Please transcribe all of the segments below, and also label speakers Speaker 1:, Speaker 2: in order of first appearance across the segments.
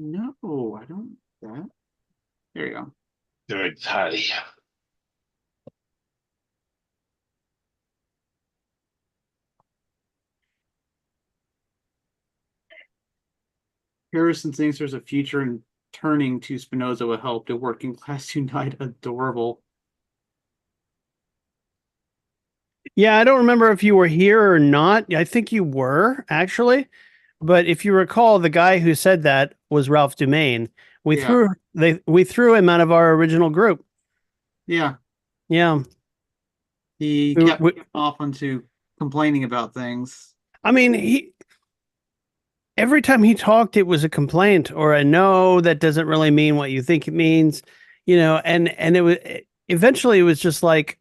Speaker 1: No, I don't. That. There you go.
Speaker 2: Third party.
Speaker 1: Harrison thinks there's a future in turning to Spinoza will help the working class unite. Adorable.
Speaker 3: Yeah, I don't remember if you were here or not. I think you were actually, but if you recall, the guy who said that was Ralph Dumain. We
Speaker 1: Yeah,
Speaker 3: threw we threw him out of our original group.
Speaker 1: yeah.
Speaker 3: Yeah,
Speaker 1: He
Speaker 3: we,
Speaker 1: kept
Speaker 3: we,
Speaker 1: off onto complaining about things.
Speaker 3: I mean, he every time he talked, it was a complaint or a no. That doesn't really mean what you think it means, and it was eventually it was just like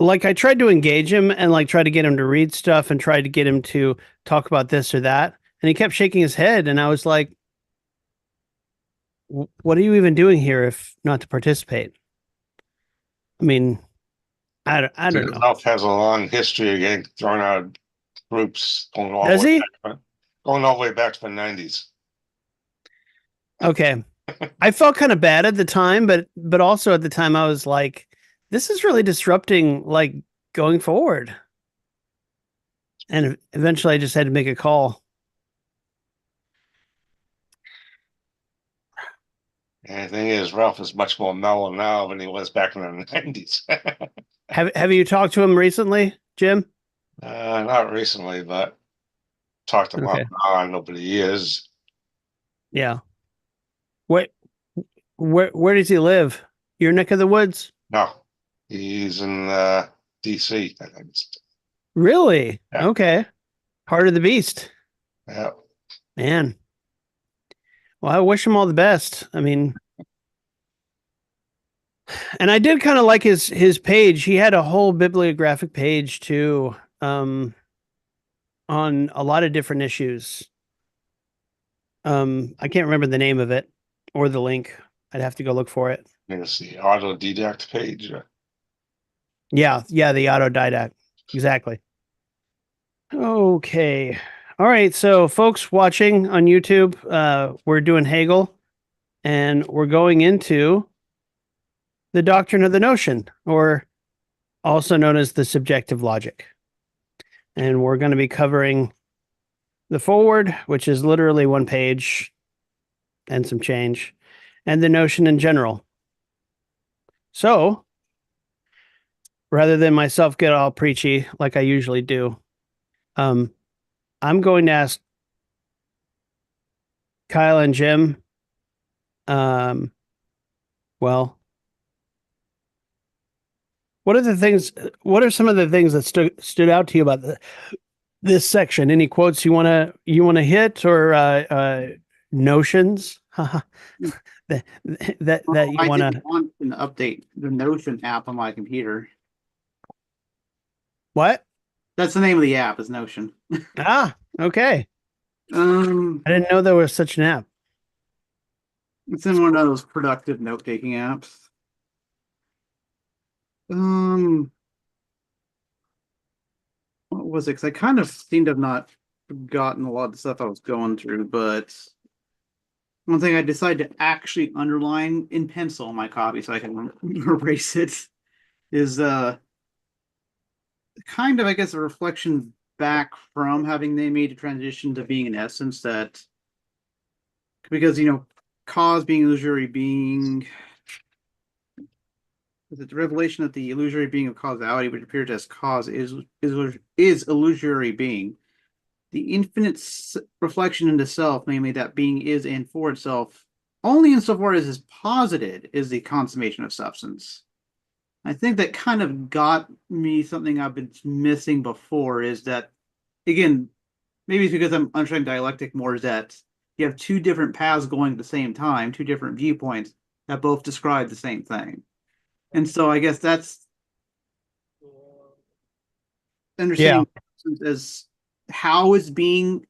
Speaker 3: I tried to engage him and like try to get him to read stuff and tried to get him to talk about this or that, and he kept shaking his head, and I was like, what are you even doing here if not to participate? I mean, I don't know.
Speaker 2: Ralph has a long history of getting thrown out of groups
Speaker 3: Does he?
Speaker 2: going all the way back to the 90s.
Speaker 3: Okay. I felt kind of bad at the time, but also at the time I was like, this is really disrupting like going forward. And eventually I just had to make a call.
Speaker 2: And the thing is, Ralph is much more mellow now than he was back in the 90s.
Speaker 3: Have you talked to him recently, Jim?
Speaker 2: Not recently, but talked to him off
Speaker 3: Okay.
Speaker 2: and on over the years.
Speaker 3: Yeah. What where does he live? Your neck of the woods?
Speaker 2: No, he's in DC, I think.
Speaker 3: Really?
Speaker 2: Yeah,
Speaker 3: Okay. Heart of the beast.
Speaker 2: yeah.
Speaker 3: Man. Well, I wish him all the best. I mean, and I did kind of like his page. He had a whole bibliographic page too, on a lot of different issues. I can't remember the name of it or the link. I'd have to go look for it.
Speaker 2: I think it's the autodidact page.
Speaker 3: Yeah, the autodidact. Exactly. Okay. All right. So, folks watching on YouTube, we're doing Hegel, and we're going into the doctrine of the notion, or also known as the subjective logic. And we're going to be covering the forward, which is literally one page and some change, and the notion in general. So, rather than myself get all preachy like I usually do, um, I'm going to ask Kyle and Jim, um, well, what are the things? What are some of the things that stood out to you about this section? Any quotes you wanna hit or notions that that
Speaker 1: Oh,
Speaker 3: you
Speaker 1: I
Speaker 3: wanna?
Speaker 1: didn't want to update the Notion app on my computer.
Speaker 3: What?
Speaker 1: That's the name of the app, is Notion.
Speaker 3: Ah, okay.
Speaker 1: Um,
Speaker 3: I didn't know there was such an app.
Speaker 1: it's in one of those productive note-taking apps. Um, what was it? Because I kind of seemed to have not forgotten a lot of the stuff I was going through, but one thing I decided to actually underline in pencil on my copy so I can erase it is kind of, I guess, a reflection back from having they made a transition to being an essence that, because cause being illusory being, the revelation that the illusory being of causality, which appears as cause, is illusory being. The infinite reflection into self, namely that being is and for itself, only insofar as is posited, is the consummation of substance. I think that kind of got me something I've been missing before, is that, again, maybe it's because I'm understanding dialectic more, is that you have two different paths going at the same time, two different viewpoints that both describe the same thing. And so I guess that's
Speaker 3: Yeah,
Speaker 1: understanding as how it's being,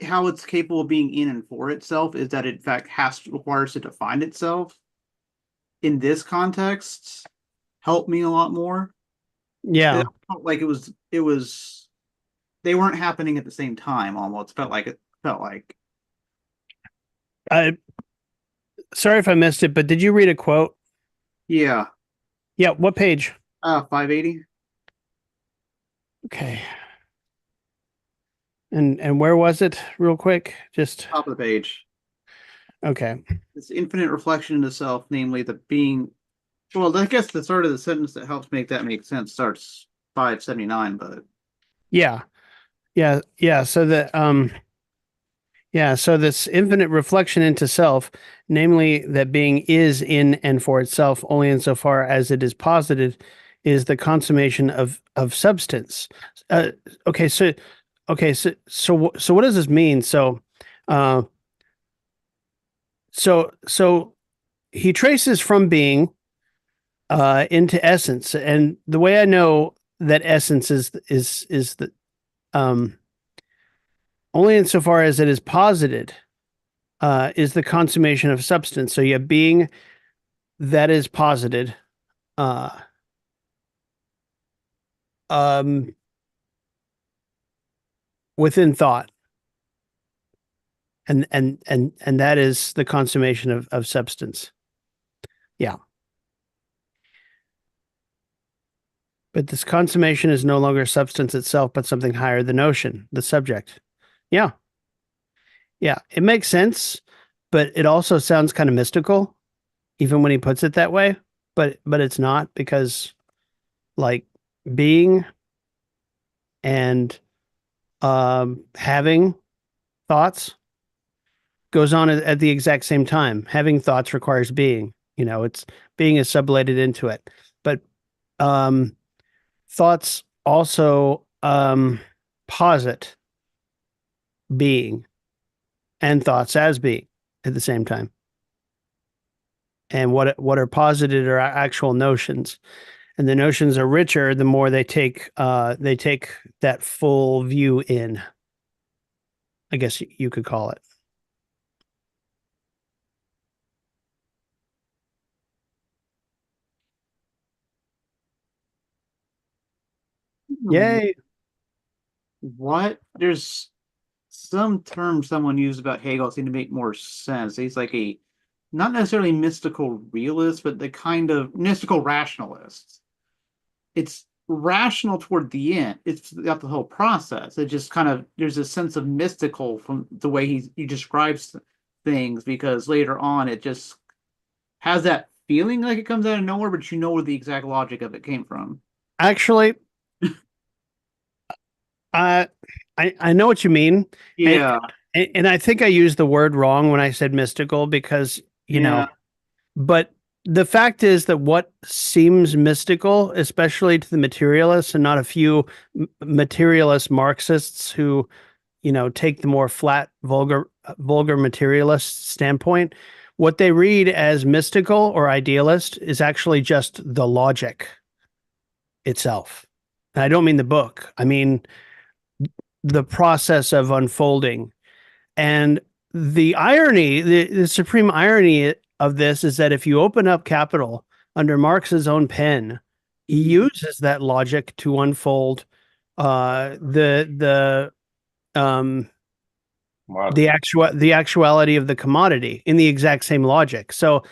Speaker 1: how it's capable of being in and for itself, is that it in fact requires to define itself in this context helped me a lot more. It
Speaker 3: yeah,
Speaker 1: felt like it was they weren't happening at the same time, almost felt like
Speaker 3: Sorry if I missed it, but did you read a quote?
Speaker 1: Yeah.
Speaker 3: Yeah, what page?
Speaker 1: 580.
Speaker 3: Okay. And where was it real quick? Just
Speaker 1: Top of the page.
Speaker 3: okay.
Speaker 1: This infinite reflection into self, namely the being. Well, I guess the start of the sentence that helps make that make sense starts 579, but
Speaker 3: Yeah. Yeah, yeah. So this infinite reflection into self, namely that being is in and for itself only insofar as it is posited, is the consummation of substance. Uh, okay, so so what does this mean? Uh, so he traces from being into essence, and the way I know that essence is the um only insofar as it is posited is the consummation of substance. So you have being that is posited uh, um, within thought, and that is the consummation of substance. Yeah, but this consummation is no longer substance itself, but something higher, the notion, the subject. Yeah, yeah, it makes sense, but it also sounds kind of mystical, even when he puts it that way. But it's not because like being and having thoughts goes on at the exact same time. Having thoughts requires being. It's being is sublated into it. But um, thoughts also posit being and thoughts as being at the same time. And what are posited are actual notions. And the notions are richer the more they take that full view in. I guess you could call it. Yay.
Speaker 1: what? There's some term someone used about Hegel seem to make more sense. He's like a not necessarily mystical realist, but the kind of mystical rationalist. It's rational toward the end. It's throughout the whole process. It just kind of there's a sense of mystical from the way he describes things because later on it just has that feeling like it comes out of nowhere, but you know where the exact logic of it came from.
Speaker 3: Actually, Uh, I know what you mean, and
Speaker 1: Yeah,
Speaker 3: and I think I used the word wrong when I said mystical because
Speaker 1: yeah.
Speaker 3: but the fact is that what seems mystical, especially to the materialists and not a few materialist Marxists who take the more flat, vulgar materialist standpoint, what they read as mystical or idealist is actually just the logic itself. And I don't mean the book. I mean the process of unfolding. And the irony, the supreme irony of this is that if you open up Capital under Marx's own pen, he uses that logic to unfold the
Speaker 2: Modern.
Speaker 3: the actuality of the commodity in the exact same logic. So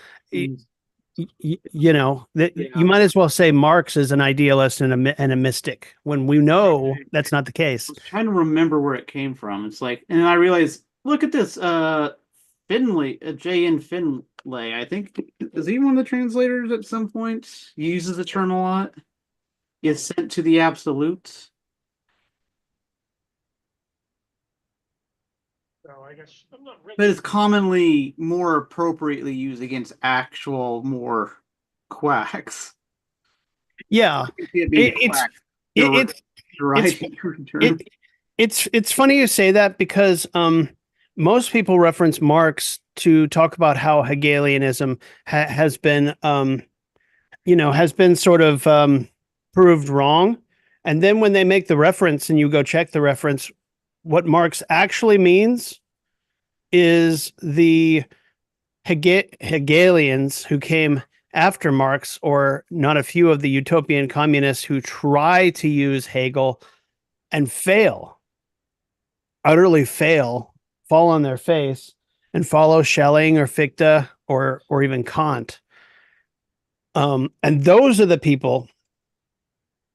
Speaker 3: that you might as well say Marx is an idealist and a mystic when we know that's not the case.
Speaker 1: I was trying to remember where it came from. It's like, and I realized, look at this, Finlay, J.N. Finlay. I think is he one of the translators at some point? He uses the term a lot. Is sent to the absolute.
Speaker 4: So I guess I'm not really.
Speaker 1: But it's commonly more appropriately used against actual more quacks.
Speaker 3: Yeah,
Speaker 1: I can see it being
Speaker 3: it's
Speaker 1: quacks.
Speaker 3: it's
Speaker 1: Right.
Speaker 3: it's funny you say that because most people reference Marx to talk about how Hegelianism has been has been sort of proved wrong, and then when they make the reference and you go check the reference, what Marx actually means is the Hegelians who came after Marx, or not a few of the utopian communists who try to use Hegel and fail, utterly fail, fall on their face, and follow Schelling or Fichte or even Kant. And those are the people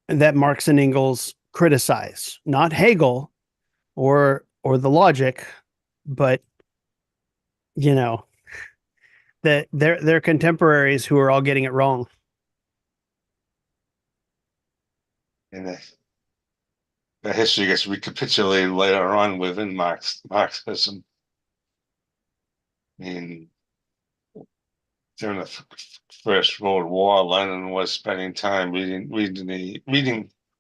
Speaker 3: that Marx and Engels criticize, not Hegel or the logic, but that they're contemporaries who are all getting it wrong.
Speaker 2: And the history gets recapitulated later on within Marxism. I mean, during the First World War, Lenin was spending time reading the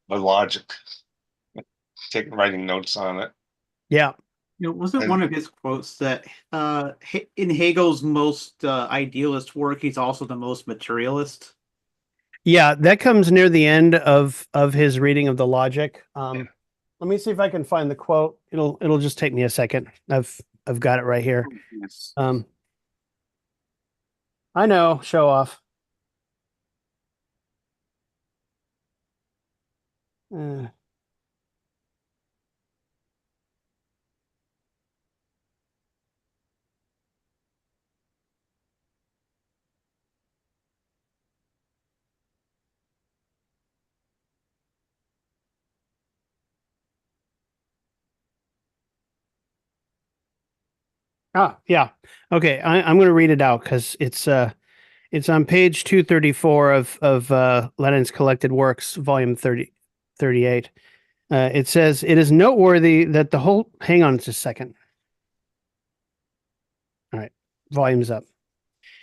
Speaker 2: logic, writing notes on it.
Speaker 3: Yeah.
Speaker 1: Wasn't
Speaker 2: And-
Speaker 1: one of his quotes that in Hegel's most idealist work, he's also the most materialist?
Speaker 3: Yeah, that comes near the end of his reading of the logic. Let me see if I can find the quote. It'll just take me a second. I've got it right here.
Speaker 1: Yes.
Speaker 3: I know, show off. Yeah. Okay, I'm going to read it out because it's on page 234 of Lenin's Collected Works, volume 38. It says, it is noteworthy that the whole, hang on just a second. All right, volume's up.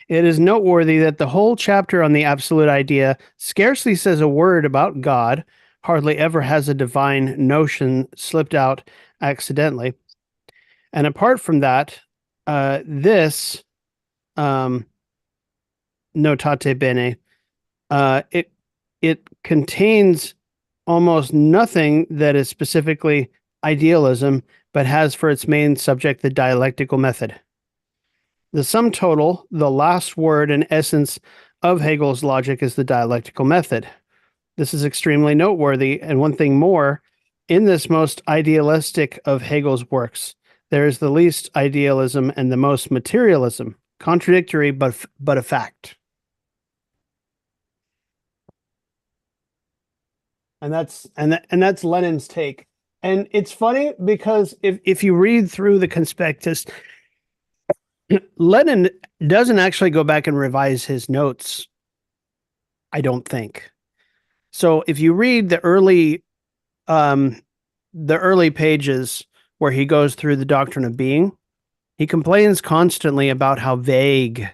Speaker 3: It is noteworthy that the whole chapter on the absolute idea scarcely says a word about God, hardly ever has a divine notion slipped out accidentally. And apart from that, this notate bene, it contains almost nothing that is specifically idealism, but has for its main subject the dialectical method. The sum total, the last word and essence of Hegel's logic is the dialectical method. This is extremely noteworthy, and one thing more, in this most idealistic of Hegel's works, there is the least idealism and the most materialism, contradictory but a fact. And that's Lenin's take. And it's funny because if you read through the conspectus, Lenin doesn't actually go back and revise his notes, I don't think. So if you read the early pages where he goes through the doctrine of being, he complains constantly about how vague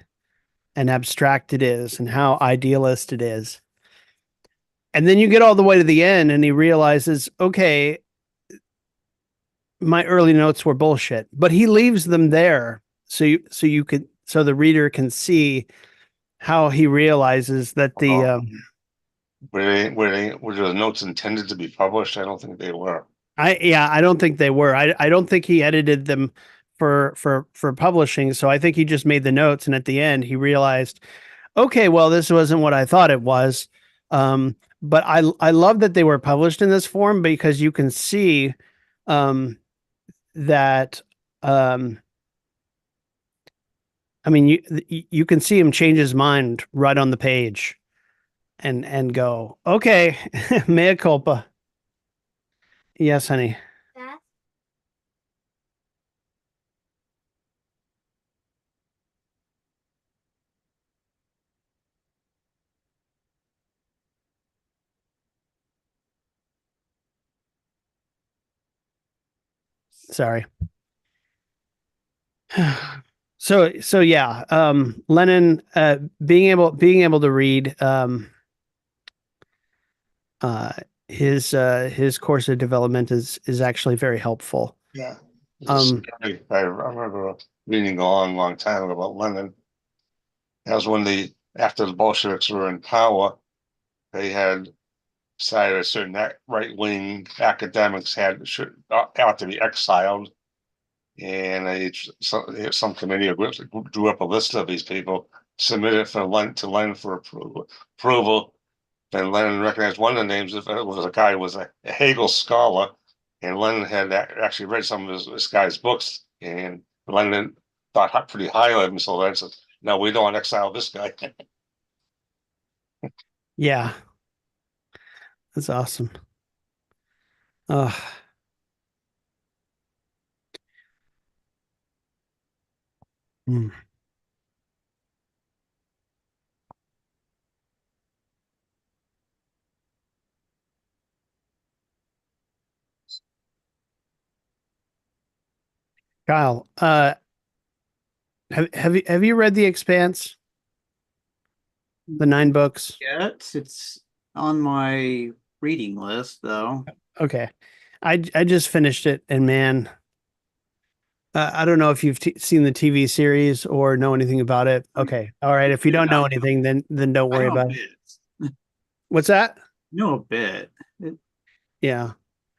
Speaker 3: and abstract it is and how idealist it is. And then you get all the way to the end and he realizes, okay, my early notes were bullshit, but he leaves them there so the reader can see how he realizes that
Speaker 2: were those notes intended to be published? I don't think they were.
Speaker 3: I don't think they were. I don't think he edited them for publishing. So I think he just made the notes, and at the end he realized, okay, well, this wasn't what I thought it was. But I love that they were published in this form because you can see that I mean you can see him change his mind right on the page and go, okay, mea culpa. Yes, honey. Sorry. So yeah, Lenin being able to read his course of development is actually very helpful.
Speaker 2: Yeah. I remember reading a long time ago about Lenin. That was when after the Bolsheviks were in power, they had decided certain right-wing academics ought to be exiled. And some committee or groups drew up a list of these people, submitted to Lenin for approval. And Lenin recognized one of the names. It was a guy who was a Hegel scholar, and Lenin had actually read some of this guy's books. And Lenin thought pretty highly of him. So I said, no, we don't exile this guy.
Speaker 3: Yeah. That's awesome. Uh, mm. Kyle, have you read The Expanse? The 9 books?
Speaker 1: Yet it's on my reading list, though.
Speaker 3: Okay. I just finished it, and man, I don't know if you've seen the TV series or know anything about it. Okay. All right. If you don't know anything, then don't
Speaker 1: I
Speaker 3: worry
Speaker 1: know a
Speaker 3: about it.
Speaker 1: bit.
Speaker 3: What's that?
Speaker 1: Know a bit.
Speaker 3: Yeah.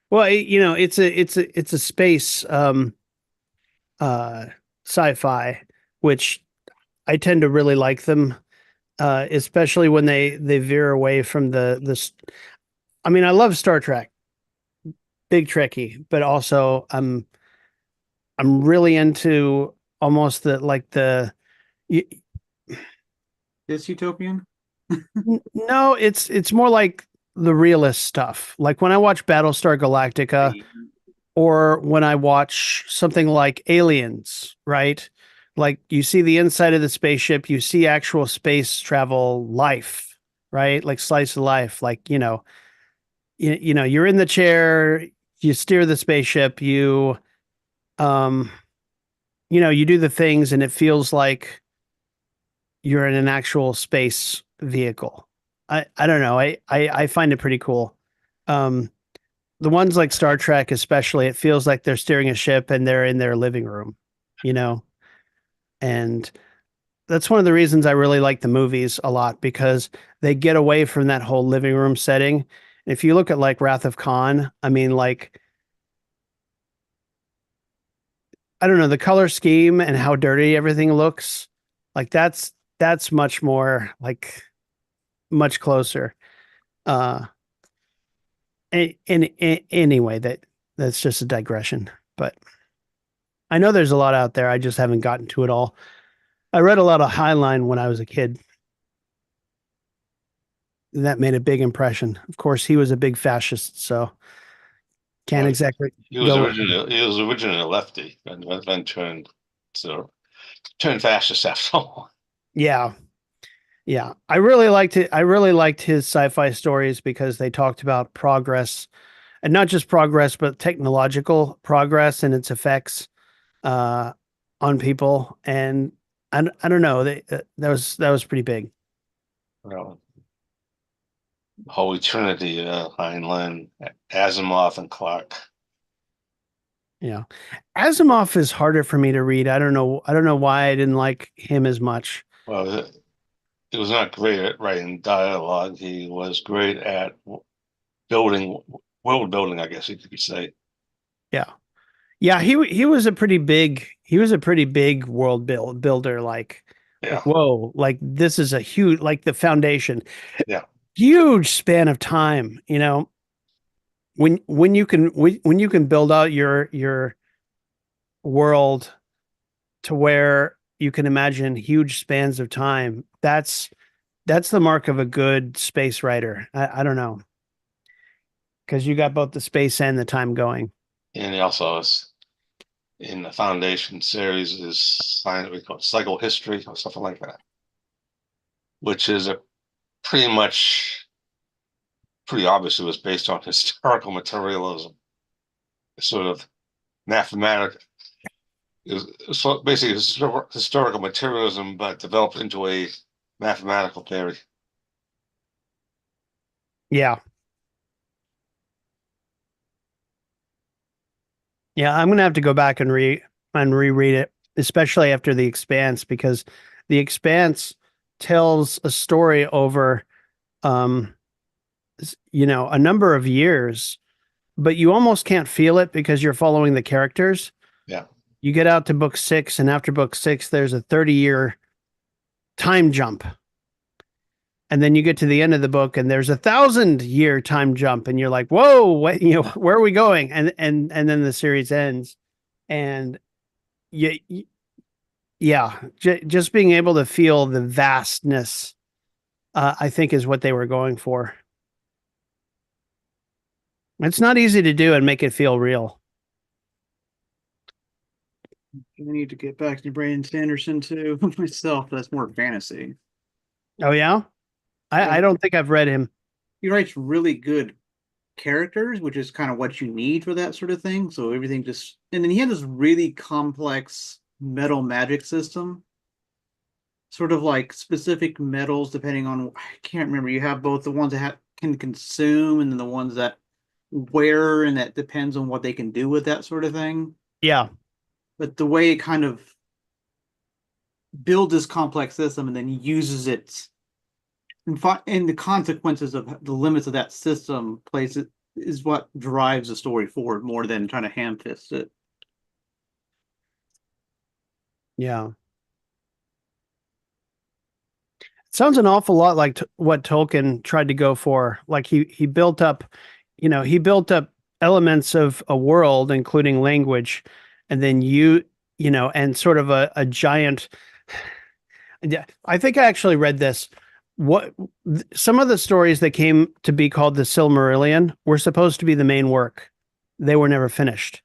Speaker 3: Well, it's a space uh sci-fi, which I tend to really like them, especially when they veer away from the. I mean, I love Star Trek, big Trekkie, but also I'm really into almost y-
Speaker 1: Is utopian?
Speaker 3: no, it's more like the realist stuff. Like when I watch Battlestar Galactica, or when I watch something like Aliens, right? Like you see the inside of the spaceship, you see actual space travel life, right? Like slice of life. Like, you're in the chair, you steer the spaceship, um, you do the things and it feels like you're in an actual space vehicle. I don't know. I find it pretty cool. Um, the ones like Star Trek, especially, it feels like they're steering a ship and they're in their living room, you know? And that's one of the reasons I really like the movies a lot, because they get away from that whole living room setting. If you look at like Wrath of Khan, I mean, like, I don't know, the color scheme and how dirty everything looks, like that's much more like much closer. Uh, anyway, that's just a digression, but I know there's a lot out there. I just haven't gotten to it all. I read a lot of Highline when I was a kid. That made a big impression. Of course, he was a big fascist, so can't
Speaker 2: Well,
Speaker 3: exactly
Speaker 2: he was
Speaker 3: go.
Speaker 2: originally a lefty and then turned fascist after all.
Speaker 3: Yeah, yeah. I really liked it. I really liked his sci-fi stories because they talked about progress, and not just progress, but technological progress and its effects uh, on people. And I don't know. That was pretty big.
Speaker 2: Well, Holy Trinity, Heinlein, Asimov, and Clark.
Speaker 3: Yeah. Asimov is harder for me to read. I don't know. I don't know why I didn't like him as much.
Speaker 2: Well, he was not great at writing dialogue. He was great at building, world building, I guess you could say.
Speaker 3: Yeah. Yeah, he was a pretty big world builder,
Speaker 2: Yeah,
Speaker 3: whoa, like this is a huge, like the foundation.
Speaker 2: yeah,
Speaker 3: Huge span of time, when you can build out your world to where you can imagine huge spans of time. That's the mark of a good space writer. I don't know, because you got both the space and the time going.
Speaker 2: and he also is in the Foundation series is science we call it psychohistory or something like that, which is a pretty much pretty obviously was based on historical materialism, sort of mathematical. So basically historical materialism, but developed into a mathematical theory.
Speaker 3: Yeah. Yeah, I'm gonna have to go back and reread it, especially after The Expanse, because The Expanse tells a story over um a number of years, but you almost can't feel it because you're following the characters.
Speaker 2: Yeah.
Speaker 3: You get out to book 6, and after book 6 there's a 30-year time jump. And then you get to the end of the book and there's 1,000-year time jump, and you're like, "Whoa, what, where are we going?" And then the series ends, and you Yeah, just being able to feel the vastness, I think, is what they were going for. It's not easy to do and make it feel real.
Speaker 1: I need to get back to Brandon Sanderson too myself. That's more fantasy.
Speaker 3: Oh yeah,
Speaker 1: Yeah,
Speaker 3: I don't think I've read him.
Speaker 1: he writes really good characters, which is kind of what you need for that sort of thing. So everything just, and then he had this really complex metal magic system, sort of like specific metals depending on, I can't remember. You have both the ones that can consume, and then the ones that wear, and that depends on what they can do with that sort of thing.
Speaker 3: Yeah,
Speaker 1: But the way it kind of builds this complex system and then uses it, and the consequences of the limits of that system plays it, is what drives the story forward more than trying to ham fist it.
Speaker 3: yeah. It sounds an awful lot like what Tolkien tried to go for. Like he built up, he built up elements of a world, including language, and then and sort of a giant. Yeah, I think I actually read this. Some of the stories that came to be called the Silmarillion were supposed to be the main work. They were never finished.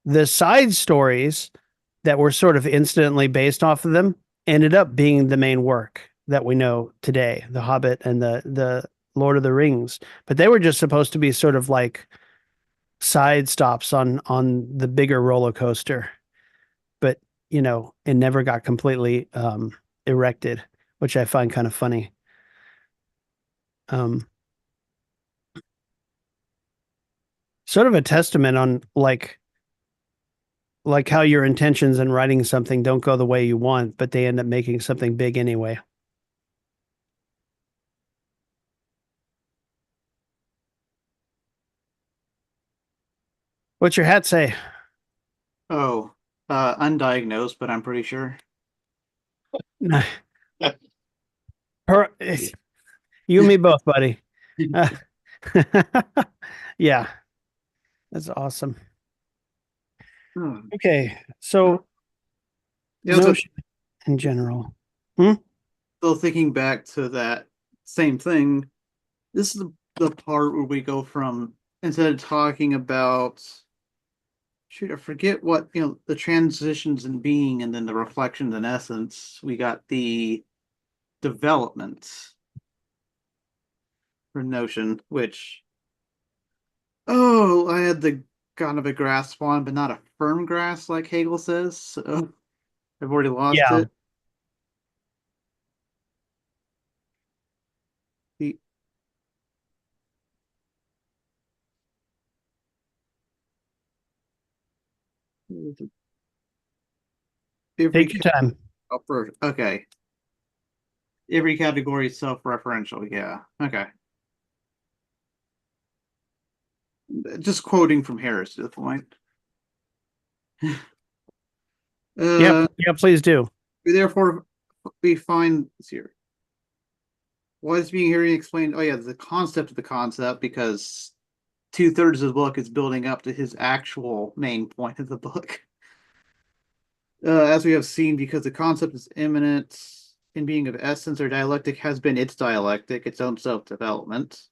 Speaker 3: The side stories that were sort of incidentally based off of them ended up being the main work that we know today, The Hobbit and the Lord of the Rings. But they were just supposed to be sort of like side stops on the bigger roller coaster. But it never got completely erected, which I find kind of funny. Um, Sort of a testament on like how your intentions in writing something don't go the way you want, but they end up making something big anyway. What's your hat say?
Speaker 1: Oh, undiagnosed, but I'm pretty sure.
Speaker 3: Per- you and me both, buddy. Yeah, that's awesome.
Speaker 1: Hmm.
Speaker 3: Okay, so
Speaker 1: Yeah, so
Speaker 3: notion in general. Hmm?
Speaker 1: still thinking back to that same thing. This is the part where we go from, instead of talking about, shoot, I forget what, the transitions in being and then the reflections in essence, we got the development for notion, which, I had the kind of a grasp on, but not a firm grasp like Hegel says. So I've already lost
Speaker 3: Yeah.
Speaker 1: it. The every
Speaker 3: Take your time.
Speaker 1: okay. Every category is self-referential. Yeah. Okay. Just quoting from Harris to the point.
Speaker 3: Yep.
Speaker 1: Uh,
Speaker 3: Yeah, please do.
Speaker 1: therefore, we find this here. What is being here explained? Oh yeah, the concept of the concept, because 2/3 of the book is building up to his actual main point of the book. As we have seen, because the concept is immanent in being of essence, or dialectic has been its dialectic, its own self-development.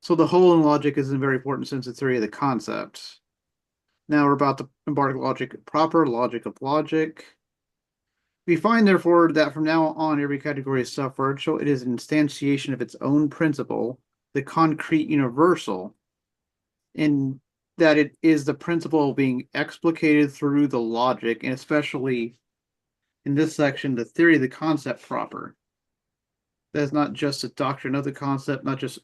Speaker 1: So the whole in logic is in a very important sense a theory of the concept. Now we're about to embark logic, proper logic of logic. We find, therefore, that from now on, every category is self-referential. It is an instantiation of its own principle, the concrete universal, in that it is the principle being explicated through the logic, and especially in this section, the theory of the concept proper. That is not just a doctrine of the concept, not just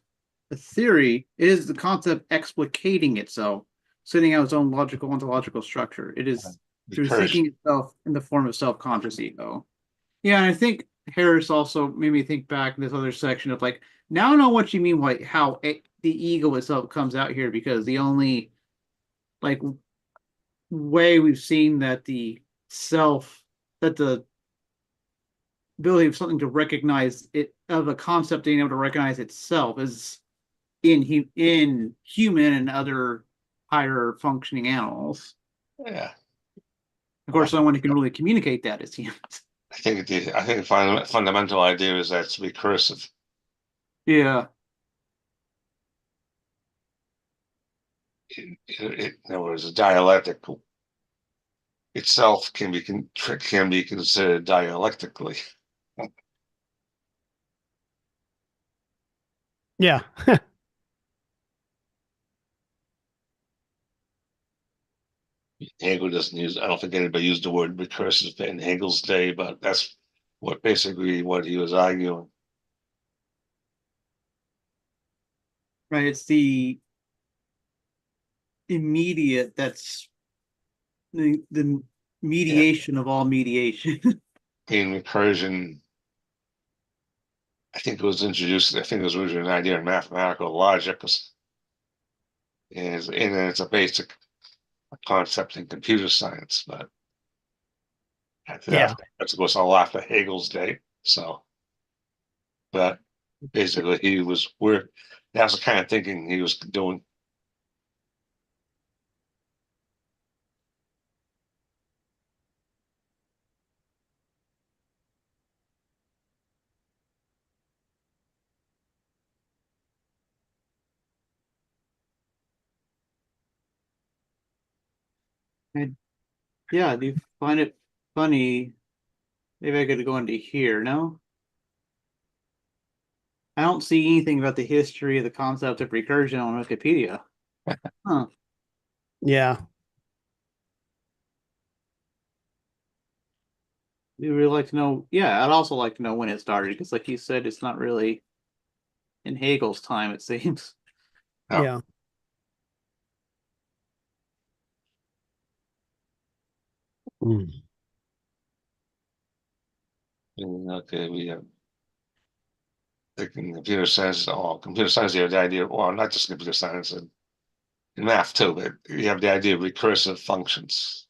Speaker 1: a theory. It is the concept explicating itself, setting out its own logical ontological structure. It is through thinking itself in the form of self-conscious ego. Yeah, and I think Harris also made me think back in this other section of like, now I know what you mean by how the ego itself comes out here, because the only like way we've seen that the ability of something to recognize it, of a concept being able to recognize itself, is in human and other higher functioning animals.
Speaker 2: Yeah.
Speaker 1: Of course, no one who can really communicate that is humans.
Speaker 2: I think the fundamental idea is that it's recursive.
Speaker 1: Yeah.
Speaker 2: In other words, a dialectic itself can be considered dialectically.
Speaker 3: Yeah.
Speaker 2: Hegel doesn't use. I don't think anybody used the word recursive in Hegel's day, but that's basically what he was arguing.
Speaker 1: Right. It's the immediate that's the mediation of all mediation.
Speaker 2: In recursion, I think it was introduced. I think it was originally an idea in mathematical logic, and it's a basic concept in computer science. But
Speaker 3: Yeah.
Speaker 2: that's of course all after Hegel's day. So, but basically, that's the kind of thinking he was doing.
Speaker 1: Yeah, do you find it funny? Maybe I could go into here. No, I don't see anything about the history of the concept of recursion on Wikipedia. Huh.
Speaker 3: Yeah.
Speaker 1: You really like to know? Yeah, I'd also like to know when it started because, like you said, it's not really in Hegel's time, it seems.
Speaker 2: Oh.
Speaker 3: Yeah. Mm.
Speaker 2: Okay, we have computer science. Oh, computer science, you have the idea. Well, not just computer science and in math too, but you have the idea of recursive functions.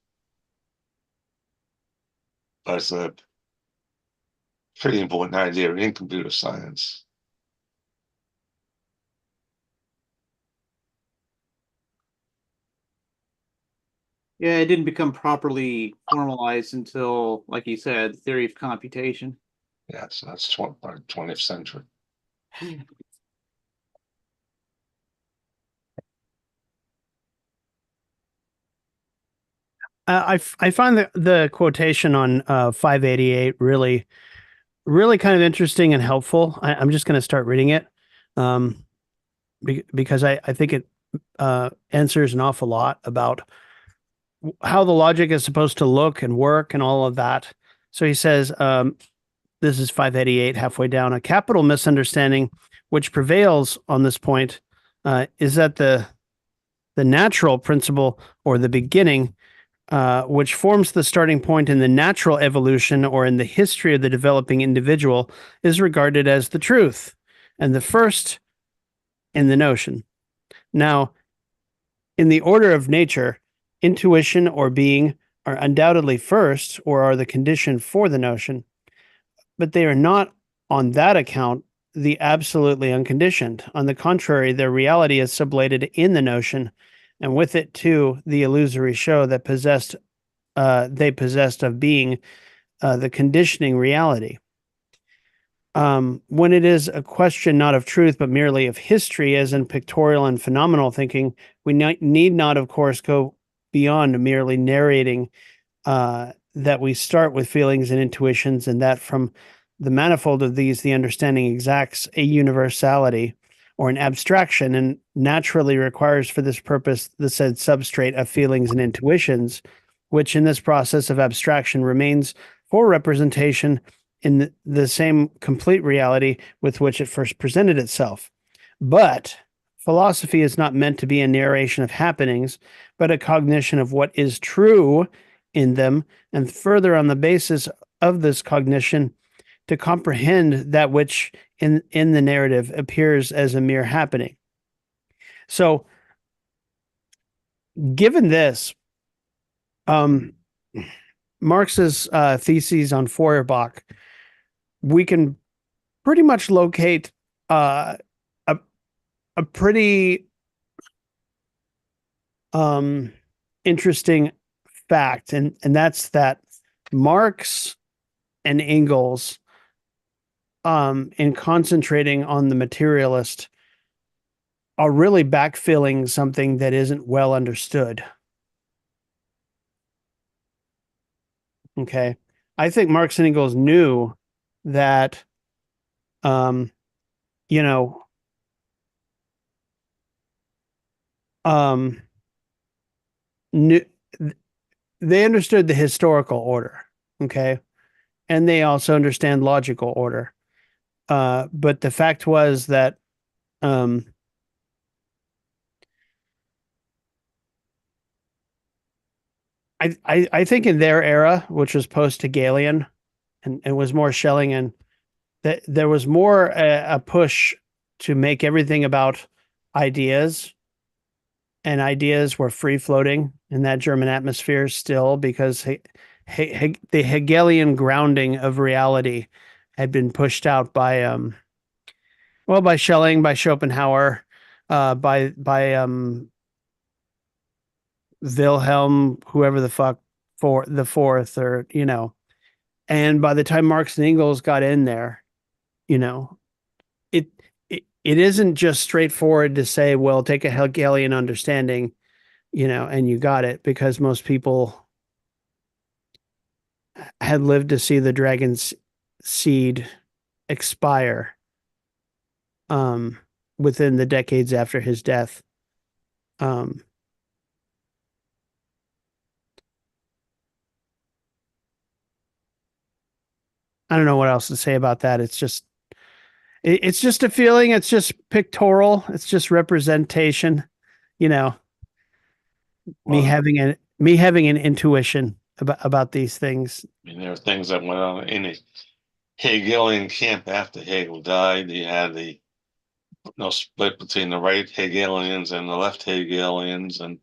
Speaker 2: But it's a pretty important idea in computer science.
Speaker 1: Yeah, it didn't become properly formalized until, like you said, the theory of computation.
Speaker 2: Yeah, so that's 20th century.
Speaker 3: I find the quotation on 588 really kind of interesting and helpful. I'm just going to start reading it because I think it answers an awful lot about how the logic is supposed to look and work and all of that. So he says, this is 588, halfway down. A capital misunderstanding which prevails on this point is that the natural principle or the beginning, which forms the starting point in the natural evolution or in the history of the developing individual, is regarded as the truth and the first in the notion. Now, in the order of nature, intuition or being are undoubtedly first or are the condition for the notion, but they are not on that account the absolutely unconditioned. On the contrary, their reality is sublated in the notion, and with it too the illusory show that they possessed of being the conditioning reality. When it is a question not of truth, but merely of history, as in pictorial and phenomenal thinking, we need not, of course, go beyond merely narrating that we start with feelings and intuitions, and that from the manifold of these, the understanding exacts a universality or an abstraction, and naturally requires for this purpose the said substrate of feelings and intuitions, which in this process of abstraction remains for representation in the same complete reality with which it first presented itself. But philosophy is not meant to be a narration of happenings, but a cognition of what is true in them, and further on the basis of this cognition to comprehend that which in the narrative appears as a mere happening. So given this, Marx's theses on Feuerbach, we can pretty much locate a pretty interesting fact, and that's that Marx and Engels, in concentrating on the materialist, are really backfilling something that isn't well understood. Okay. I think Marx and Engels knew that, you know, knew, they understood the historical order. Okay. And they also understand logical order. But the fact was that, I think in their era, which was post Hegelian and was more Schellingian, that there was more a push to make everything about ideas, and ideas were free floating in that German atmosphere still because the Hegelian grounding of reality had been pushed out by by Schelling, by Schopenhauer, by Wilhelm, whoever the fuck for the fourth, or and by the time Marx and Engels got in there, you know, it it isn't just straightforward to say, well, take a Hegelian understanding, and you got it, because most people had lived to see the dragon's seed expire within the decades after his death. I don't know what else to say about that. It's just a feeling. It's just pictorial. It's just representation. Me
Speaker 2: Well,
Speaker 3: having an intuition about these things.
Speaker 2: I mean, there are things that went on in the Hegelian camp after Hegel died. You had the split between the right Hegelians and the left Hegelians, and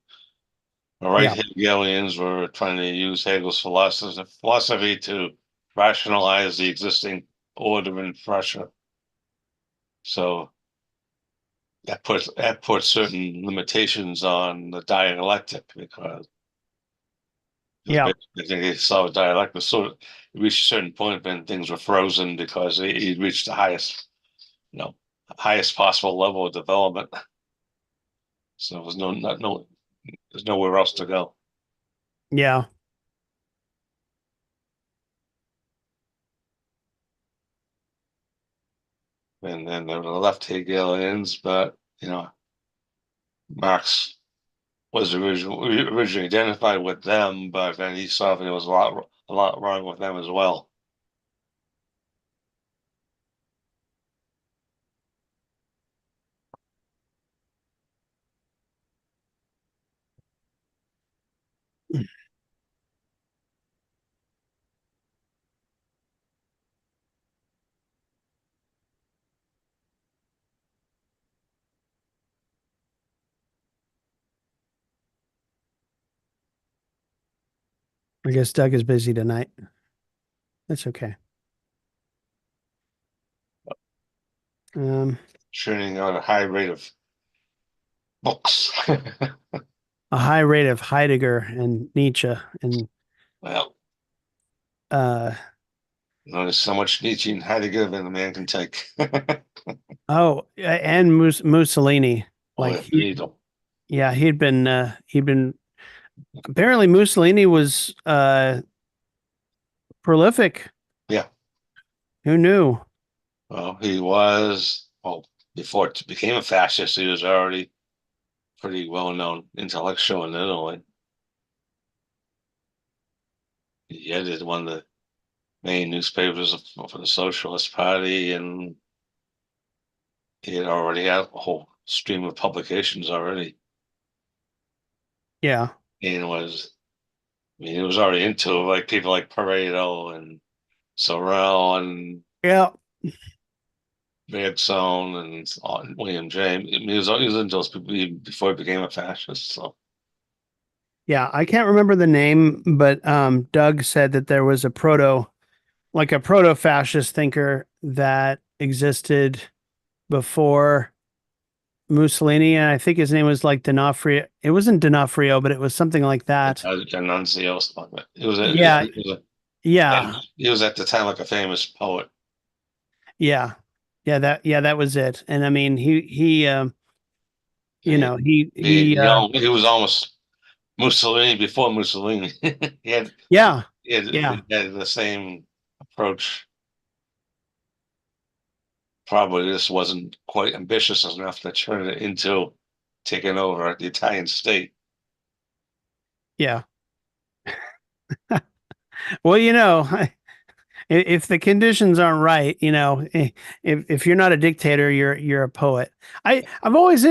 Speaker 2: the right
Speaker 3: Yeah.
Speaker 2: Hegelians were trying to use Hegel's philosophy to rationalize the existing order in Prussia. So that puts certain limitations on the dialectic, because
Speaker 3: Yeah.
Speaker 2: I think they saw a dialectic sort of reached a certain point when things were frozen because he reached the highest possible level of development. So there was there's nowhere else to go.
Speaker 3: Yeah.
Speaker 2: And then there were the left Hegelians, but Marx was originally identified with them, but then he saw there was a lot wrong with them as well.
Speaker 3: I guess Doug is busy tonight. That's okay.
Speaker 2: Churning out a high rate of books.
Speaker 3: A high rate of Heidegger and Nietzsche and
Speaker 2: Well,
Speaker 3: uh
Speaker 2: there's so much Nietzsche and Heidegger that a man can take.
Speaker 3: and Mussolini. Like
Speaker 2: Hegel.
Speaker 3: he'd been apparently Mussolini was prolific.
Speaker 2: Yeah.
Speaker 3: Who knew?
Speaker 2: Well, before it became a fascist, he was already pretty well-known intellectual in Italy. He edited one of the main newspapers for the Socialist Party, and he had already had a whole stream of publications already.
Speaker 3: Yeah.
Speaker 2: And he was already into it, like people like Pareto and Sorrell and
Speaker 3: Yeah.
Speaker 2: Bergson and William James. I mean, he was into those people before he became a fascist. So
Speaker 3: Yeah, I can't remember the name, but Doug said that there was a proto-fascist thinker that existed before Mussolini, and I think his name was like D'Onofrio. It wasn't D'Onofrio, but it was something like that.
Speaker 2: D'Annunzio, something like that. It was
Speaker 3: Yeah, yeah,
Speaker 2: he was at the time like a famous poet.
Speaker 3: yeah, that was it. And I mean, you know,
Speaker 2: He was almost Mussolini before Mussolini. he had
Speaker 3: yeah,
Speaker 2: he
Speaker 3: yeah.
Speaker 2: had the same approach. Probably this wasn't quite ambitious enough to turn it into taking over the Italian state.
Speaker 3: Yeah. Well, you know, if the conditions aren't right, you know, if you're not a dictator, you're a poet. I've always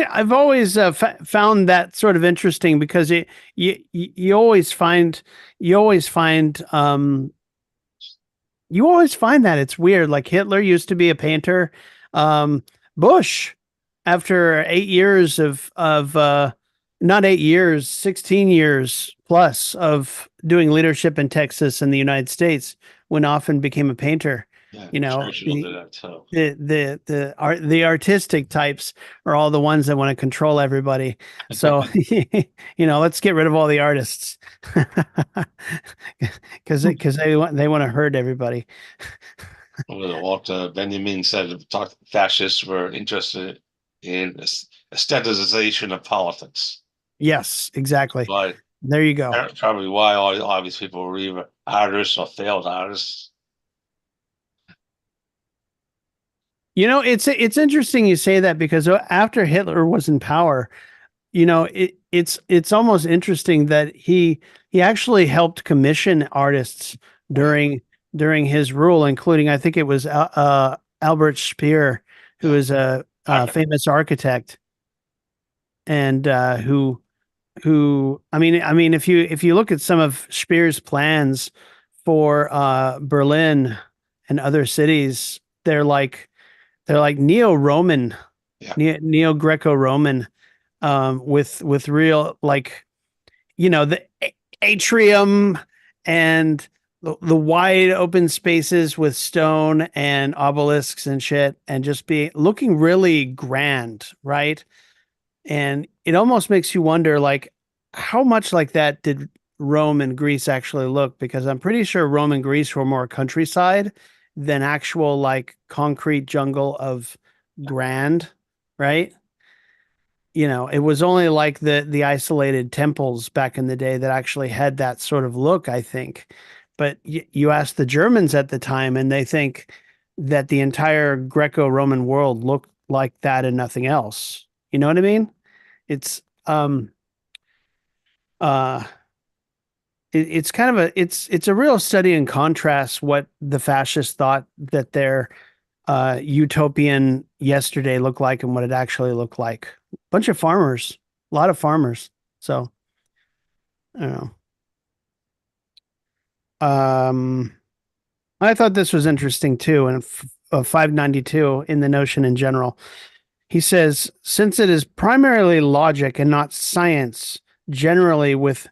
Speaker 3: found that sort of interesting because you always find you always find you always find that it's weird. Like Hitler used to be a painter. Bush, after 8 years of not 8 years, 16 years plus of doing leadership in Texas and the United States, went off and became a painter.
Speaker 2: Yeah,
Speaker 3: You know,
Speaker 2: Churchill did that too.
Speaker 3: the artistic types are all the ones that want to control everybody. So you know, let's get rid of all the artists because they want to hurt everybody.
Speaker 2: Walter Benjamin said fascists were interested in aestheticization of politics.
Speaker 3: Yes, exactly.
Speaker 2: But
Speaker 3: There you go.
Speaker 2: that's probably why all these people were either artists or failed artists.
Speaker 3: You know, it's interesting you say that because after Hitler was in power, you know, it's almost interesting that he actually helped commission artists during his rule, including I think it was Albert Speer, who is a famous architect, and who I mean if you look at some of Speer's plans for Berlin and other cities, they're like neo-Roman,
Speaker 2: Yeah.
Speaker 3: neo-Greco-Roman, with real, like, you know, the atrium and the wide open spaces with stone and obelisks and shit, and just be looking really grand, right? And it almost makes you wonder, like, how much like that did Rome and Greece actually look? Because I'm pretty sure Rome and Greece were more countryside than actual like concrete jungle of grand, right? You know, it was only like the isolated temples back in the day that actually had that sort of look, I think. But you ask the Germans at the time, and they think that the entire Greco-Roman world looked like that and nothing else. You know what I mean? It's uh it's kind of it's a real study in contrast what the fascists thought that their utopian yesterday looked like and what it actually looked like. Bunch of farmers, a lot of farmers. So I don't know. I thought this was interesting too, and 592 in the notion in general. He says, since it is primarily logic and not science, generally with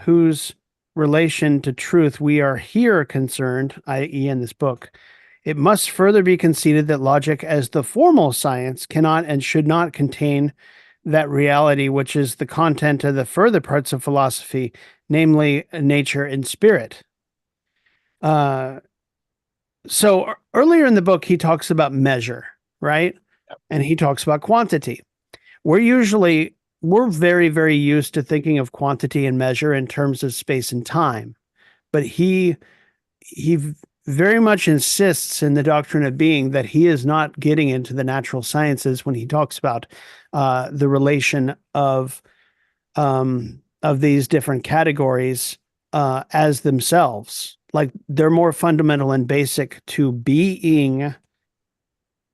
Speaker 3: whose relation to truth we are here concerned, i.e., in this book, it must further be conceded that logic as the formal science cannot and should not contain that reality which is the content of the further parts of philosophy, namely nature and spirit. So earlier in the book, he talks about measure, right? And he talks about quantity. We're very, very used to thinking of quantity and measure in terms of space and time. But he very much insists in the doctrine of being that he is not getting into the natural sciences when he talks about the relation of these different categories as themselves. Like they're more fundamental and basic to being,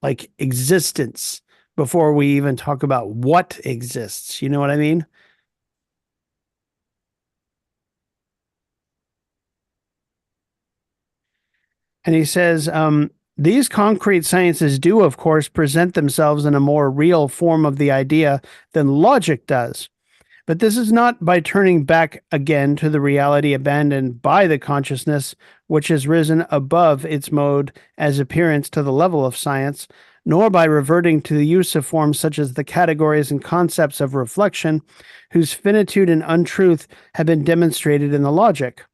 Speaker 3: like existence, before we even talk about what exists. You know what I mean? And he says, these concrete sciences do, of course, present themselves in a more real form of the idea than logic does. But this is not by turning back again to the reality abandoned by the consciousness which has risen above its mode as appearance to the level of science, nor by reverting to the use of forms such as the categories and concepts of reflection, whose finitude and untruth have been demonstrated in the logic.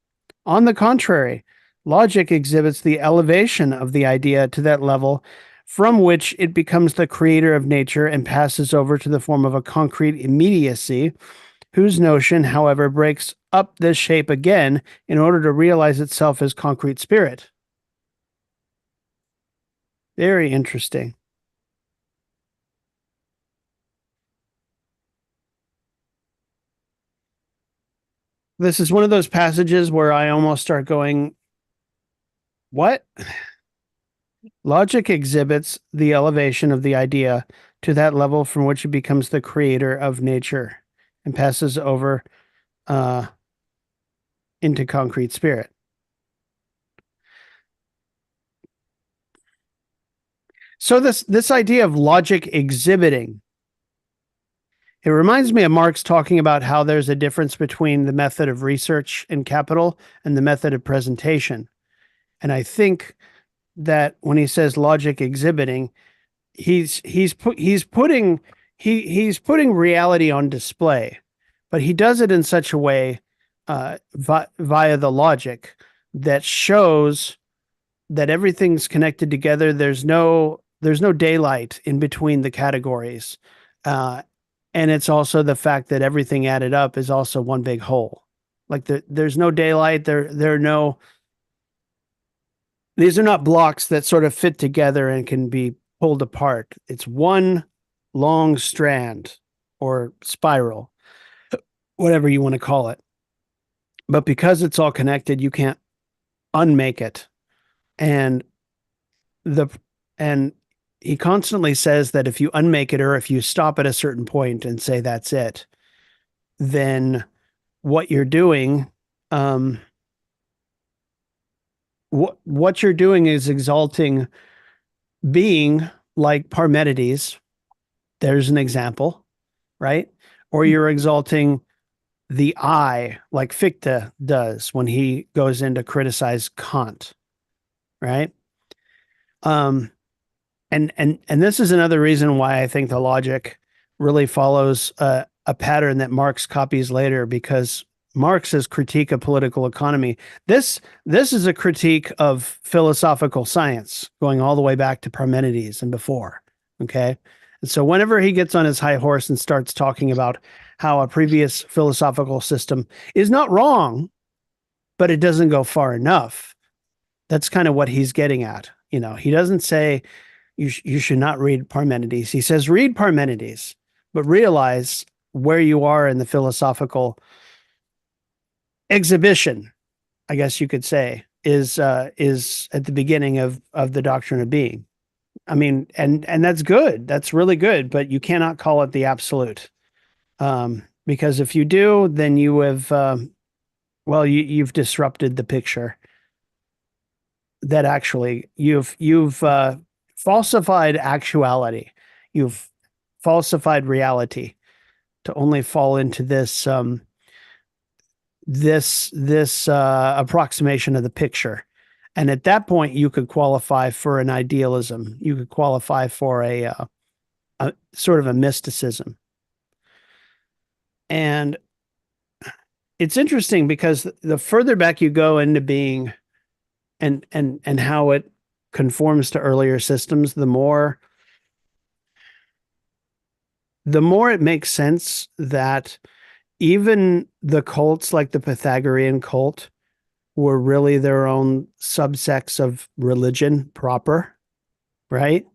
Speaker 3: On the contrary, logic exhibits the elevation of the idea to that level from which it becomes the creator of nature and passes over to the form of a concrete immediacy, whose notion, however, breaks up this shape again in order to realize itself as concrete spirit. Very interesting. This is one of those passages where I almost start going, what? Logic exhibits the elevation of the idea to that level from which it becomes the creator of nature and passes over into concrete spirit. So this idea of logic exhibiting, it reminds me of Marx talking about how there's a difference between the method of research in Capital and the method of presentation. And I think that when he says logic exhibiting, he's putting reality on display, but he does it in such a way via the logic that shows that everything's connected together. There's no daylight in between the categories, and it's also the fact that everything added up is also one big whole. Like there's no daylight. These are not blocks that sort of fit together and can be pulled apart. It's one long strand or spiral, whatever you want to call it. But because it's all connected, you can't unmake it. And he constantly says that if you unmake it, or if you stop at a certain point and say that's it, then what you're doing, what you're doing is exalting being, like Parmenides. There's an example, right? Or you're exalting the I, like Fichte does when he goes in to criticize Kant, right? And this is another reason why I think the logic really follows a pattern that Marx copies later, because Marx's critique of political economy, this is a critique of philosophical science going all the way back to Parmenides and before. Okay. And so whenever he gets on his high horse and starts talking about how a previous philosophical system is not wrong, but it doesn't go far enough, that's kind of what he's getting at. You know, he doesn't say you should not read Parmenides. He says read Parmenides, but realize where you are in the philosophical exhibition, I guess you could say, is at the beginning of the doctrine of being. I mean, and that's good. That's really good, but you cannot call it the absolute. Because if you do, then you have, you've disrupted the picture. That actually you've falsified actuality. You've falsified reality to only fall into this approximation of the picture. And at that point, you could qualify for an idealism. You could qualify for a sort of a mysticism. And it's interesting because the further back you go into being and how it conforms to earlier systems, the more it makes sense that even the cults like the Pythagorean cult were really their own subsects of religion proper, right?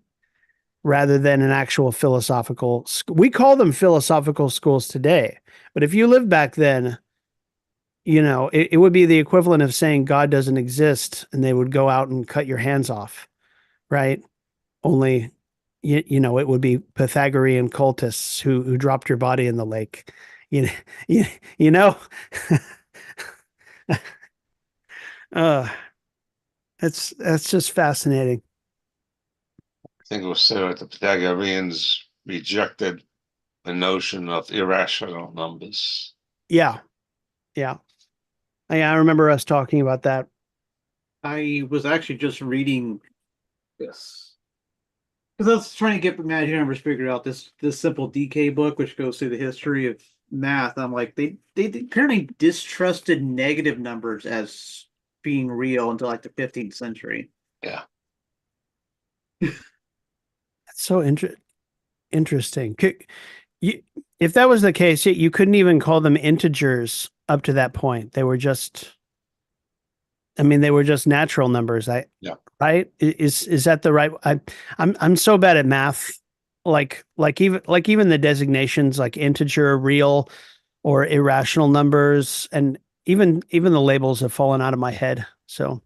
Speaker 3: Rather than an actual philosophical. We call them philosophical schools today. But if you lived back then, you know, it would be the equivalent of saying God doesn't exist and they would go out and cut your hands off, right? Only, you know, it would be Pythagorean cultists who dropped your body in the lake. You know, that's just fascinating.
Speaker 2: I think it was said that the Pythagoreans rejected the notion of irrational numbers.
Speaker 3: Yeah. I remember us talking about that.
Speaker 1: I was actually just reading this, Because I was trying to get Mad numbers figured out this simple DK book, which goes through the history of math. I'm like, they apparently distrusted negative numbers as being real until like the 15th century.
Speaker 2: Yeah.
Speaker 3: That's so interesting. If that was the case, you couldn't even call them integers up to that point. They were just, I mean, they were just natural numbers.
Speaker 2: Yeah.
Speaker 3: Right? Is that the right? I'm so bad at math. Like even the designations like integer, real, or irrational numbers, and even the labels have fallen out of my head. So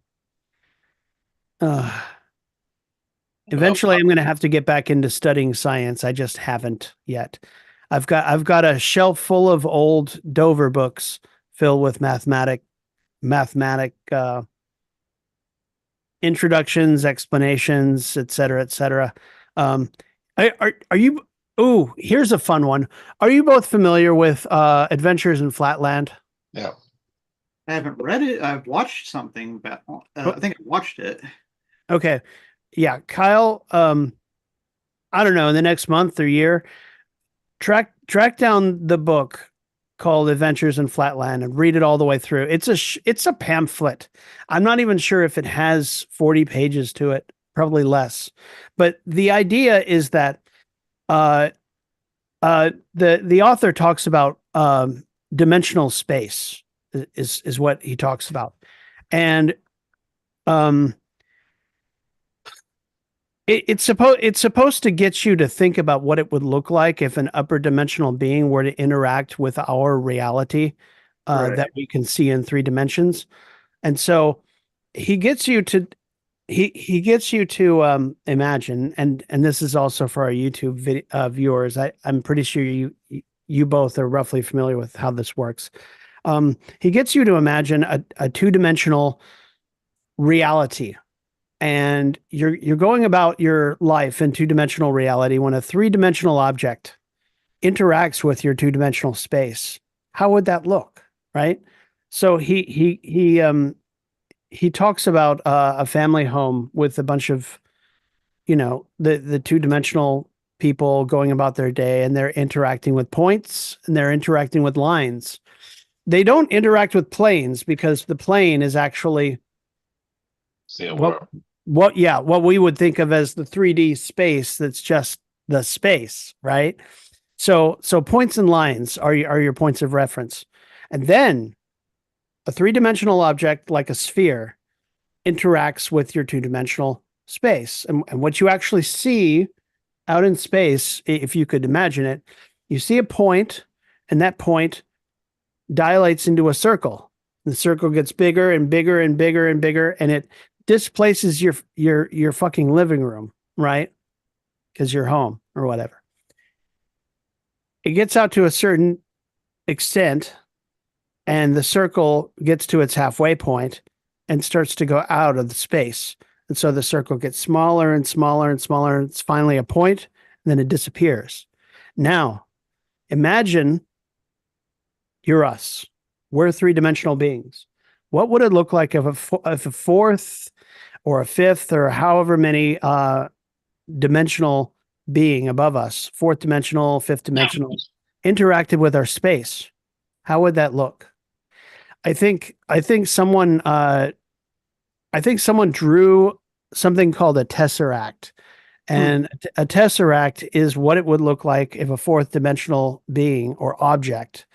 Speaker 3: eventually I'm going to have to get back into studying science. I just haven't yet. I've got a shelf full of old Dover books filled with mathematic introductions, explanations, et cetera, et cetera. Are you? Oh, here's a fun one. Are you both familiar with Adventures in Flatland?
Speaker 2: Yeah.
Speaker 1: I haven't read it. I've watched something about. I think I watched it.
Speaker 3: Okay, yeah, Kyle. I don't know. In the next month or year, track down the book called Adventures in Flatland and read it all the way through. It's a pamphlet. I'm not even sure if it has 40 pages to it, probably less. But the idea is that the author talks about dimensional space is what he talks about. And it's supposed to get you to think about what it would look like if an upper dimensional being were to interact with our reality
Speaker 1: Right.
Speaker 3: that we can see in 3 dimensions. And so he gets you to imagine, and this is also for our YouTube viewers. I'm pretty sure you both are roughly familiar with how this works. He gets you to imagine a 2-dimensional reality, and you're going about your life in 2-dimensional reality when a 3-dimensional object interacts with your 2-dimensional space. How would that look, right? So he talks about a family home with a bunch of, the 2-dimensional people going about their day, and they're interacting with points and they're interacting with lines. They don't interact with planes because the plane is actually what we would think of as the 3D space. That's just the space, right? So points and lines are your points of reference. And then a 3-dimensional object like a sphere interacts with your 2-dimensional space. And what you actually see out in space, if you could imagine it, you see a point, and that point dilates into a circle. The circle gets bigger and bigger and bigger and bigger, and it displaces your fucking living room, right? Because you're home or whatever. It gets out to a certain extent, and the circle gets to its halfway point and starts to go out of the space. And so the circle gets smaller and smaller and smaller. And it's finally a point, and then it disappears. Now, imagine you're us. We're 3-dimensional beings. What would it look like if a fourth or a fifth or however many dimensional being above us, 4th dimensional, 5th dimensional, interacted with our space? How would that look? I think someone drew something called a tesseract, and a tesseract is what it would look like if a 4th dimensional being or object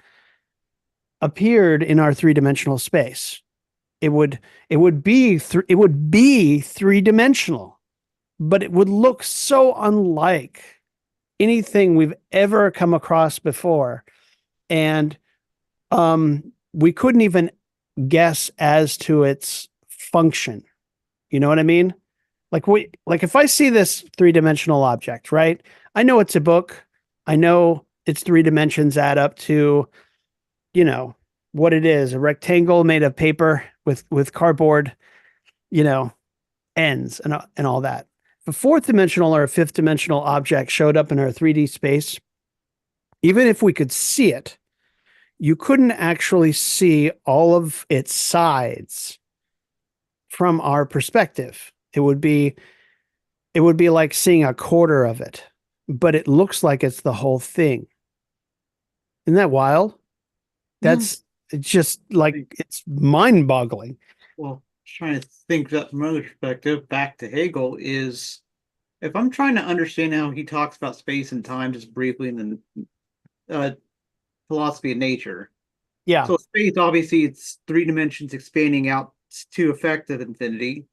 Speaker 3: appeared in our 3-dimensional space. It would be 3-dimensional, but it would look so unlike anything we've ever come across before, and we couldn't even guess as to its function. You know what I mean? Like if I see this 3-dimensional object, right? I know it's a book. I know its 3 dimensions add up to, what it is, a rectangle made of paper with cardboard, ends and all that. If a 4th dimensional or a 5th dimensional object showed up in our 3D space, even if we could see it, you couldn't actually see all of its sides from our perspective. It would be it would be like seeing a quarter of it, but it looks like it's the whole thing. Isn't that wild? That's it's just like it's mind-boggling.
Speaker 1: Well, trying to think that from another perspective, back to Hegel, is if I'm trying to understand how he talks about space and time just briefly in the philosophy of nature.
Speaker 3: Yeah.
Speaker 1: So space, obviously, it's three dimensions expanding out to effective infinity.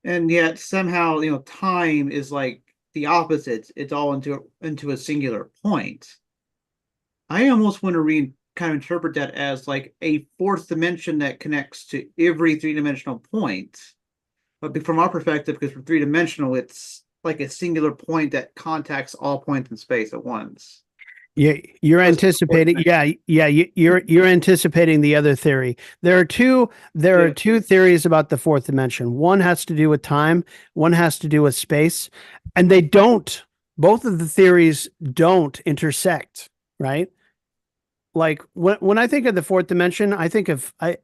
Speaker 1: And yet somehow, time is like the opposite. It's all into a singular point. I almost want to kind of interpret that as like a fourth dimension that connects to every three-dimensional point. But from our perspective, because we're three-dimensional, it's like a singular point that contacts all points in space at once.
Speaker 3: Yeah, you're
Speaker 1: That's
Speaker 3: anticipating.
Speaker 1: important.
Speaker 3: You're anticipating the other theory. There are two
Speaker 1: Yeah.
Speaker 3: theories about the fourth dimension. One has to do with time, one has to do with space, and they don't. Both of the theories don't intersect, right? Like when I think of the fourth dimension, I think of I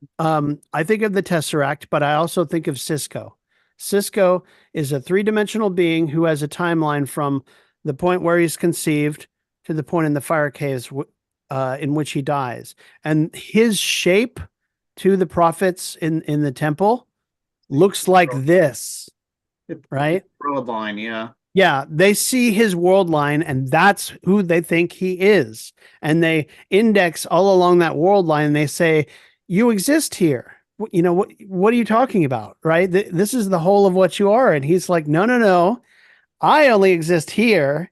Speaker 3: think of the Tesseract, but I also think of Cisco. Cisco is a three-dimensional being who has a timeline from the point where he's conceived to the point in the fire caves in which he dies. And his shape to the prophets in the temple looks like this, right?
Speaker 1: Broad line, yeah.
Speaker 3: Yeah, they see his world line, and that's who they think he is. And they index all along that world line. They say, "You exist here. What are you talking about? Right? This is the whole of what you are." And he's like, "No, no, no. I only exist here.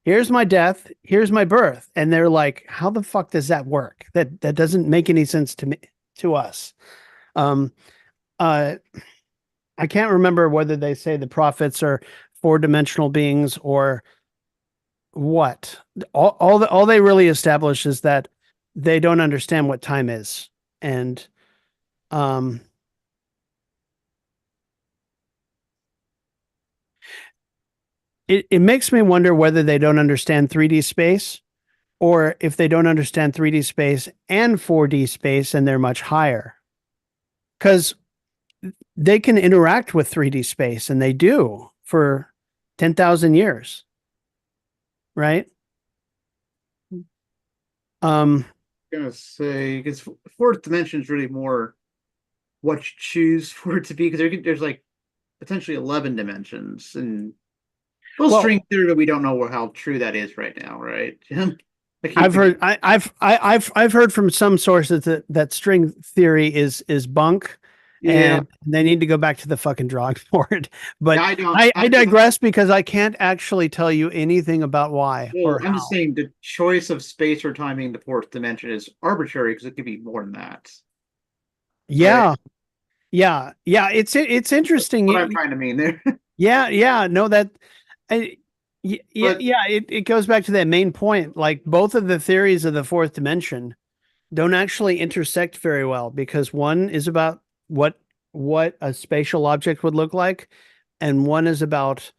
Speaker 3: Here's my death. Here's my birth." And they're like, "How the fuck does that work? That doesn't make any sense to me, to us." Um, I can't remember whether they say the prophets are four-dimensional beings or what. All they really establish is that they don't understand what time is. And it makes me wonder whether they don't understand 3D space, or if they don't understand 3D space and 4D space and they're much higher. Because they can interact with 3D space, and they do for 10,000 years. Right?
Speaker 1: I'm gonna say because fourth dimension is really more what you choose for it to be, because there's like potentially 11 dimensions, and string theory, we don't know how true that is right now, right?
Speaker 3: I've heard from some sources that string theory is bunk, and they need to go back to the fucking drawing board. But I digress, because I can't actually tell you anything about why or
Speaker 1: I'm
Speaker 3: how.
Speaker 1: just saying the choice of space or time being the fourth dimension is arbitrary, because it could be more than that.
Speaker 3: Yeah.
Speaker 1: Right?
Speaker 3: Yeah. It's interesting.
Speaker 1: What I'm trying to mean there.
Speaker 3: Yeah. No, it goes back to that main point. Like, both of the theories of the fourth dimension don't actually intersect very well, because one is about what a spatial object would look like, and one is about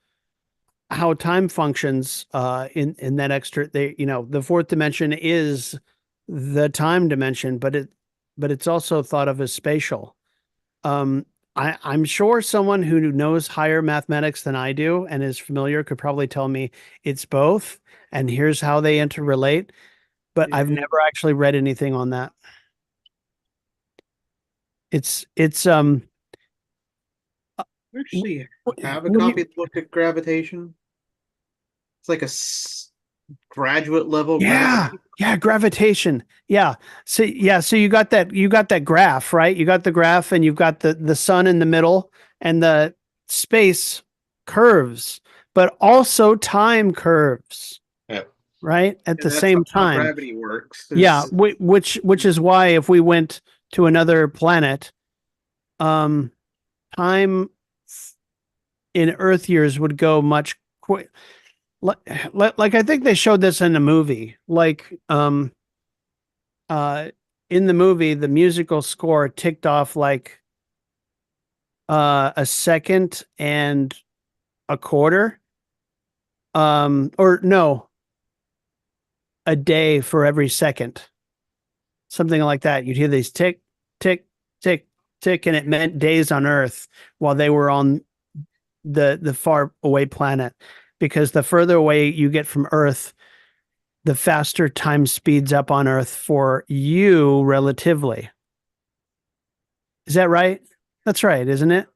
Speaker 3: how time functions in that extra. The fourth dimension is the time dimension, but it's also thought of as spatial. I'm sure someone who knows higher mathematics than I do and is familiar could probably tell me it's both, and here's how they interrelate, but I've never actually read anything on that. It's
Speaker 1: actually have a copy of the book of gravitation. It's like a graduate level.
Speaker 3: Gravitation. Yeah. So you got that graph, right? You got the graph, and you've got the sun in the middle, and the space curves, but also time curves.
Speaker 2: Yeah.
Speaker 3: Right? At the same time.
Speaker 1: Gravity works.
Speaker 3: Yeah, which is why if we went to another planet, time in Earth years would go much quick. Like, I think they showed this in a movie. Like, in the movie, the musical score ticked off like a second and a quarter. Or no, a day for every second. Something like that. You'd hear these tick, tick, tick, tick, and it meant days on Earth while they were on the far away planet, because the further away you get from Earth, the faster time speeds up on Earth for you relatively. Is that right? That's right, isn't it?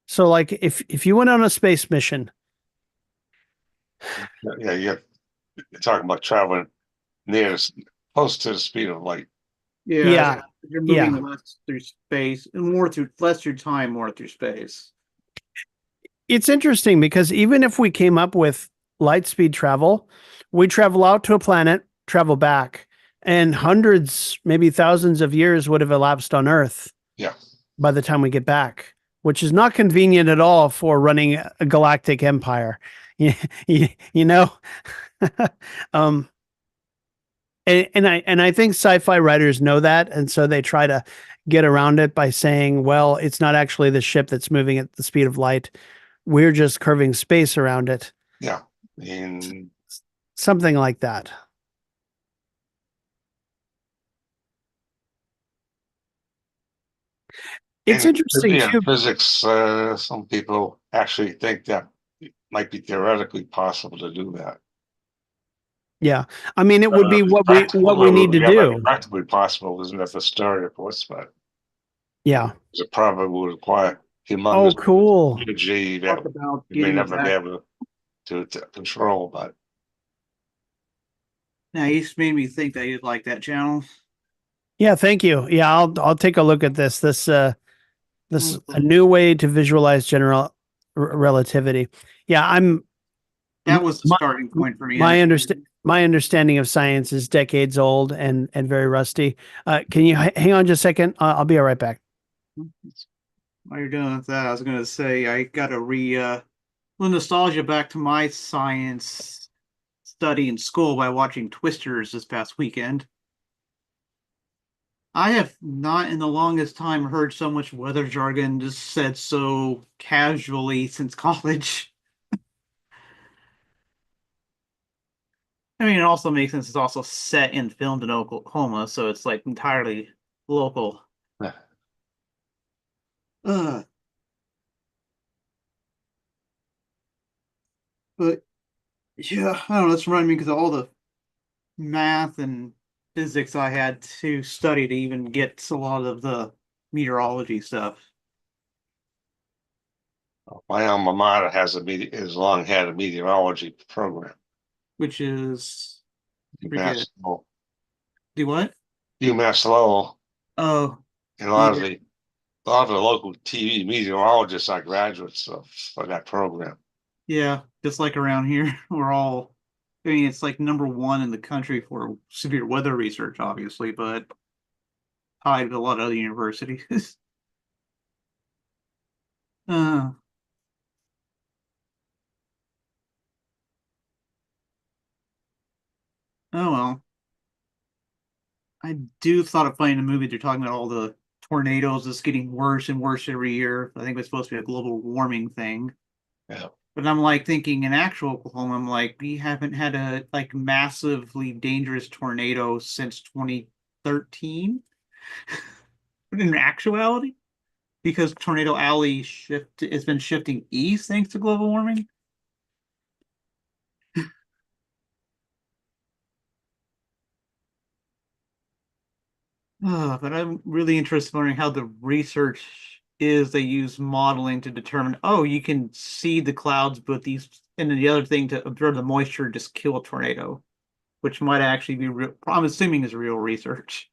Speaker 3: So like if you went on a space mission,
Speaker 2: Yeah, you're talking about traveling near, close to the speed of light.
Speaker 3: yeah,
Speaker 1: You're
Speaker 3: yeah.
Speaker 1: moving less through space, less through time, more through space.
Speaker 3: It's interesting because even if we came up with light speed travel, we travel out to a planet, travel back, and hundreds, maybe thousands of years would have elapsed on Earth
Speaker 2: Yeah.
Speaker 3: by the time we get back, which is not convenient at all for running a galactic empire. You know? um, and I think sci-fi writers know that, and so they try to get around it by saying, well, it's not actually the ship that's moving at the speed of light. We're just curving space around it.
Speaker 2: Yeah. And
Speaker 3: Something like that. It's interesting
Speaker 2: yeah,
Speaker 3: too.
Speaker 2: physics, some people actually think that it might be theoretically possible to do that.
Speaker 3: Yeah. I mean, it would be what we need to
Speaker 2: Yeah, like
Speaker 3: do.
Speaker 2: practically possible, isn't that the story, of course, but
Speaker 3: Yeah.
Speaker 2: it probably would require
Speaker 3: Oh,
Speaker 2: humongous
Speaker 3: cool.
Speaker 2: energy that
Speaker 1: Talk about
Speaker 2: you may
Speaker 1: getting
Speaker 2: never be
Speaker 1: back.
Speaker 2: able to control, but
Speaker 1: Now, you just made me think that you'd like that channel.
Speaker 3: Yeah, thank you. Yeah, I'll take a look at this. This is a new way to visualize general relativity. Yeah,
Speaker 1: That was the
Speaker 3: my
Speaker 1: starting point for me,
Speaker 3: my
Speaker 1: actually.
Speaker 3: my understanding of science is decades old and very rusty. Can you hang on just a second? I'll be right back.
Speaker 1: While you're doing that, I was going to say I got to little nostalgia back to my science study in school by watching Twisters this past weekend. I have not in the longest time heard so much weather jargon just said so casually since college. I mean, it also makes sense. It's also set and filmed in Oklahoma, so it's like entirely local.
Speaker 2: yeah.
Speaker 1: Uh, but yeah, I don't know. That's reminding me because of all the math and physics I had to study to even get a lot of the meteorology stuff.
Speaker 2: My alma mater has long had a meteorology program.
Speaker 1: Which is
Speaker 2: UMass
Speaker 1: forget.
Speaker 2: Lowell.
Speaker 1: Do what?
Speaker 2: UMass Lowell,
Speaker 1: Oh,
Speaker 2: and
Speaker 1: yeah,
Speaker 2: a lot of the local TV meteorologists are graduates of that program.
Speaker 1: yeah. Just like around here, we're all. I mean, it's like number one in the country for severe weather research, obviously, but tied with a lot of other universities. uh, oh well. I do thought of playing a movie. They're talking about all the tornadoes that's getting worse and worse every year. I think it's supposed to be a global warming thing.
Speaker 2: Yeah.
Speaker 1: But I'm like thinking in actual Oklahoma, I'm like, we haven't had a like massively dangerous tornado since 2013 in actuality, because Tornado Alley shift has been shifting east thanks to global warming. But I'm really interested in learning how the research is they use modeling to determine, oh, you can see the clouds, but these, and then the other thing to observe the moisture, just kill a tornado, which might actually be real, I'm assuming is real research.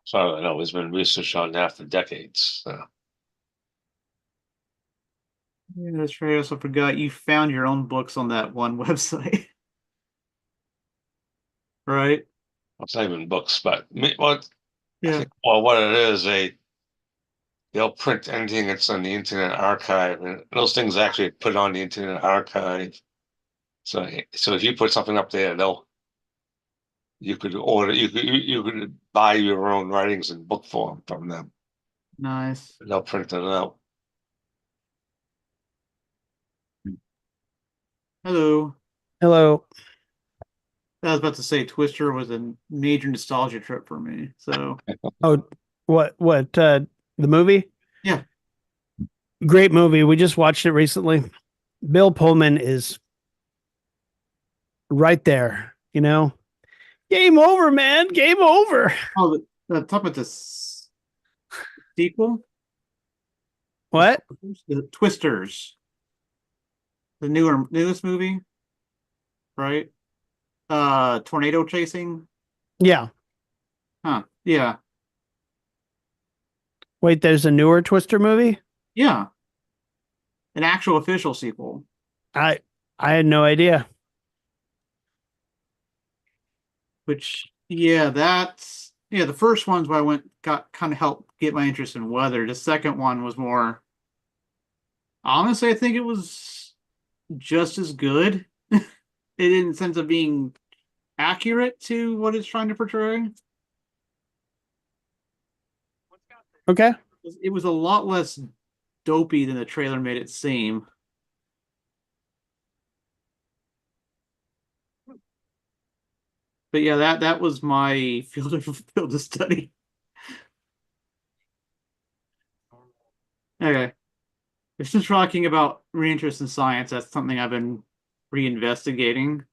Speaker 2: So I know there's been research on that for decades.
Speaker 1: Yeah, that's right. I also forgot you found your own books on that one website, right?
Speaker 2: It's not even books, but what I
Speaker 1: Yeah,
Speaker 2: think, well, what it is, they'll print anything that's on the Internet Archive, and those things actually put on the Internet Archive. So if you put something up there, you could buy your own writings in book form from them.
Speaker 1: nice.
Speaker 2: And they'll print it out.
Speaker 1: Hello.
Speaker 3: Hello.
Speaker 1: I was about to say Twister was a major nostalgia trip for me. So
Speaker 3: Oh, What the movie?
Speaker 1: Yeah.
Speaker 3: Great movie. We just watched it recently. Bill Pullman is right there, you know. Game over, man. Game over.
Speaker 1: Oh, the talk about this sequel,
Speaker 3: What?
Speaker 1: the Twisters, the newest movie, right? Tornado chasing.
Speaker 3: Yeah.
Speaker 1: Huh. Yeah.
Speaker 3: Wait, there's a newer Twister movie?
Speaker 1: Yeah. An actual official sequel.
Speaker 3: I I had no idea.
Speaker 1: Which, yeah, the first one's where I got kind of helped get my interest in weather. The second one was more, honestly, I think it was just as good. It in the sense of being accurate to what it's trying to portray.
Speaker 3: Okay.
Speaker 1: It was a lot less dopey than the trailer made it seem. But yeah, that was my field of study. Okay. It's just talking about reinterest in science. That's something I've been reinvestigating.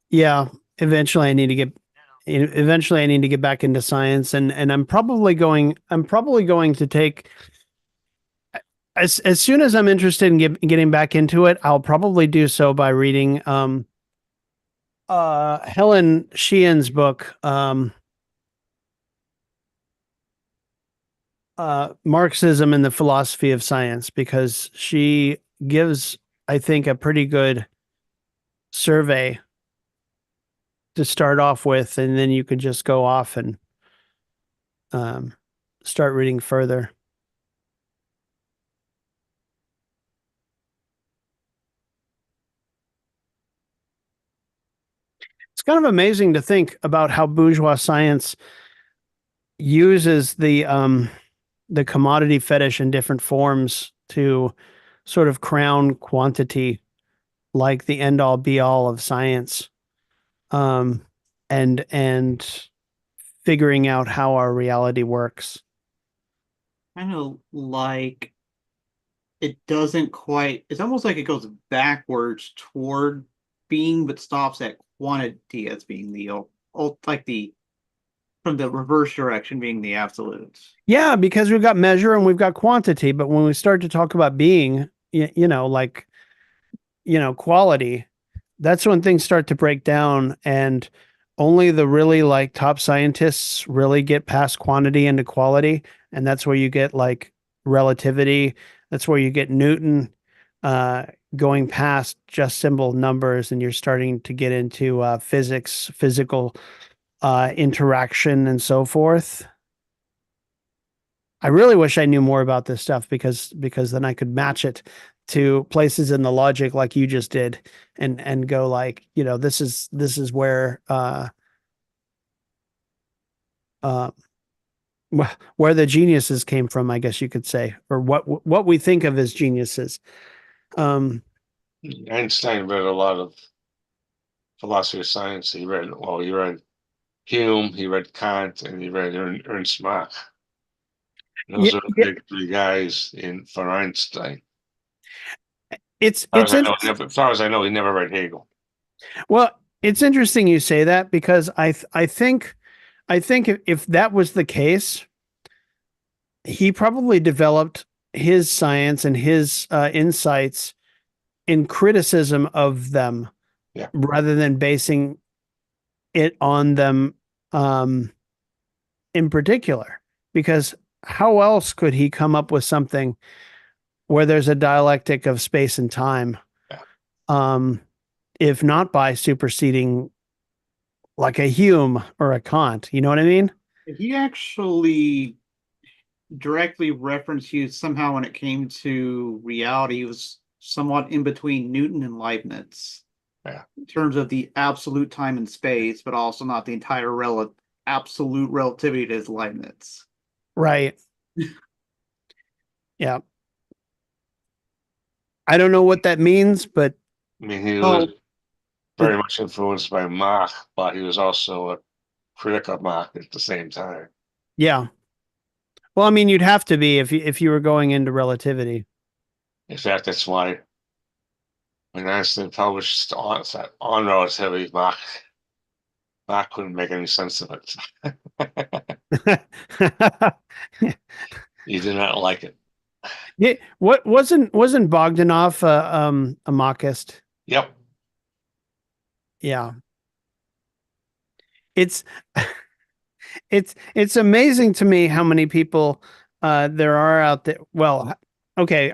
Speaker 3: Yeah. Eventually I need to get back into science, and I'm probably going to take as soon as I'm interested in getting back into it, I'll probably do so by reading Helen Sheehan's book, Marxism and the Philosophy of Science, because she gives, I think, a pretty good survey to start off with, and then you could just go off and um, start reading further. It's kind of amazing to think about how bourgeois science uses the commodity fetish in different forms to sort of crown quantity like the end all be all of science, um, and figuring out how our reality works.
Speaker 1: Kind of like it doesn't quite, it's almost like it goes backwards toward being, but stops at quantity as being like the from the reverse direction being the absolutes.
Speaker 3: Yeah, because we've got measure and we've got quantity, but when we start to talk about being, like, quality, that's when things start to break down, and only the really like top scientists really get past quantity into quality, and that's where you get like relativity. That's where you get Newton uh going past just simple numbers, and you're starting to get into physical interaction and so forth. I really wish I knew more about this stuff, because then I could match it to places in the logic like you just did, and go like, this is where uh where the geniuses came from, I guess you could say, or what we think of as geniuses. Um
Speaker 2: Einstein read a lot of philosophy of science. He read Hume, he read Kant, and he read Ernst Mach.
Speaker 3: yeah,
Speaker 2: Those are the
Speaker 3: yeah,
Speaker 2: big three guys in for Einstein.
Speaker 3: it's
Speaker 2: As
Speaker 3: it's
Speaker 2: far as I know,
Speaker 3: interesting.
Speaker 2: as far as I know, he never read Hegel.
Speaker 3: Well, it's interesting you say that, because I think if that was the case, he probably developed his science and his insights in criticism of them,
Speaker 2: Yeah.
Speaker 3: rather than basing it on them um, in particular. Because how else could he come up with something where there's a dialectic of space and time,
Speaker 2: Yeah.
Speaker 3: um, if not by superseding like a Hume or a Kant? You know what I mean?
Speaker 1: He actually directly referenced you somehow when it came to reality. He was somewhat in between Newton and Leibniz
Speaker 2: Yeah.
Speaker 1: in terms of the absolute time and space, but also not the entire absolute relativity to his Leibniz.
Speaker 3: Right. Yeah. I don't know what that means, but
Speaker 2: I mean, he
Speaker 1: Oh,
Speaker 2: was very much influenced by Mach, but he was also a critic of Mach at the same time.
Speaker 3: Yeah. Well, I mean, you'd have to be if you were going into relativity.
Speaker 2: In fact, that's why when Einstein published on relativity, Mach couldn't make any sense of it. He did not like it.
Speaker 3: Yeah, what wasn't Bogdanov a Machist?
Speaker 2: Yep.
Speaker 3: Yeah. It's it's amazing to me how many people there are out there. Well, okay,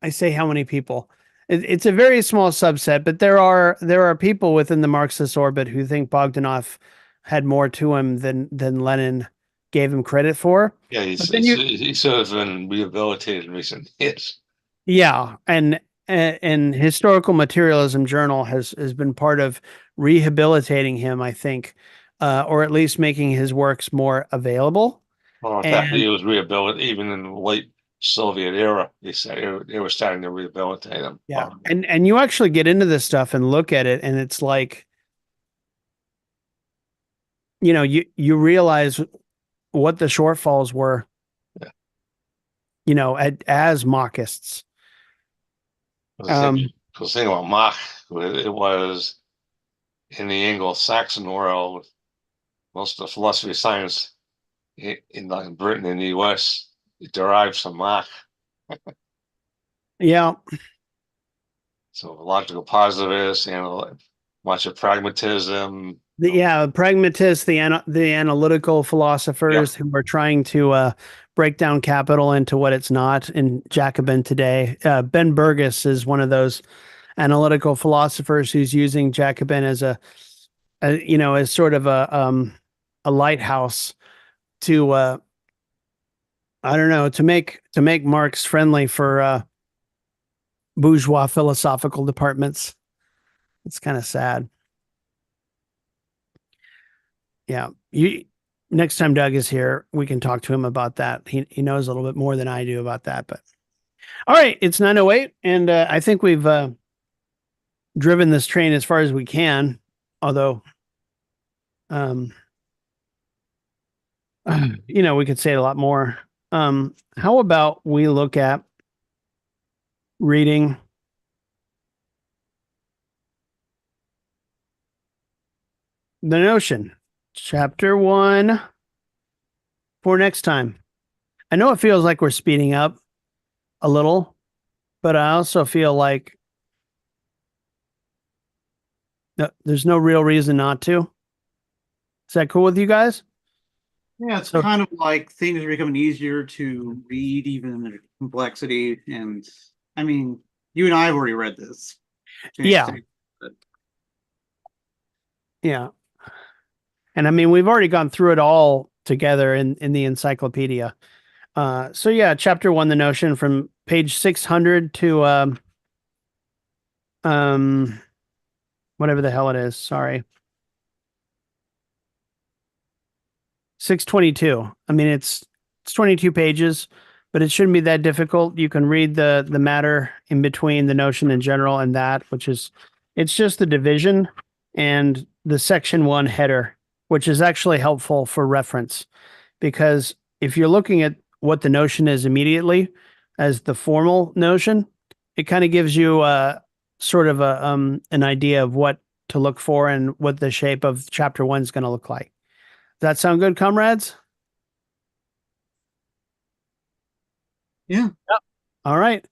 Speaker 3: I say how many people. It's a very small subset, but there are people within the Marxist orbit who think Bogdanov had more to him than Lenin gave him credit for.
Speaker 2: Yeah,
Speaker 3: But then you,
Speaker 2: he's sort of been rehabilitated in recent years.
Speaker 3: yeah, and Historical Materialism Journal has been part of rehabilitating him, I think, or at least making his works more available.
Speaker 2: Well, in fact,
Speaker 3: And
Speaker 2: he was rehabilitated even in the late Soviet era. They said they were starting to rehabilitate him.
Speaker 3: yeah, and you actually get into this stuff and look at it, and it's like, you realize what the shortfalls were,
Speaker 2: Yeah.
Speaker 3: As Machists.
Speaker 2: The thing about Mach, it was in the Anglo-Saxon world, most of the philosophy of science in Britain and the US, it derives from Mach.
Speaker 3: Yeah,
Speaker 2: So logical positivists and much of pragmatism.
Speaker 3: pragmatists, the analytical philosophers who are trying to break down capital into what it's not in Jacobin today. Ben Burgess is one of those analytical philosophers who's using Jacobin as as sort of a lighthouse to I don't know, to make Marx friendly for bourgeois philosophical departments. It's kind of sad. Yeah. Next time Doug is here, we can talk to him about that. He knows a little bit more than I do about that. But all right, it's 9:08, and I think we've driven this train as far as we can. Although, we could say a lot more. How about we look at reading The Notion, chapter 1, for next time. I know it feels like we're speeding up a little, but I also feel like there's no real reason not to. Is that cool with you guys?
Speaker 1: Yeah, it's kind of like things are becoming easier to read, even in their complexity. And I mean, you and I have already read this.
Speaker 3: Yeah. Yeah. And I mean, we've already gone through it all together in the encyclopedia. So yeah, chapter 1, The Notion, from page 600 to whatever the hell it is. Sorry. 622. I mean, it's 22 pages, but it shouldn't be that difficult. You can read the matter in between the notion in general and that, it's just the division and the section 1 header, which is actually helpful for reference, because if you're looking at what the notion is immediately as the formal notion, it kind of gives you sort of an idea of what to look for and what the shape of chapter 1 is going to look like. Does that sound good, comrades?
Speaker 1: Yeah.
Speaker 3: Yep. All right.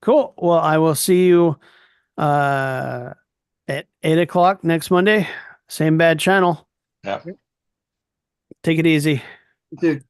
Speaker 3: Cool. Well, I will see you at 8:00 next Monday. Same bad channel.
Speaker 2: Yeah.
Speaker 3: Take it easy.
Speaker 1: Dude.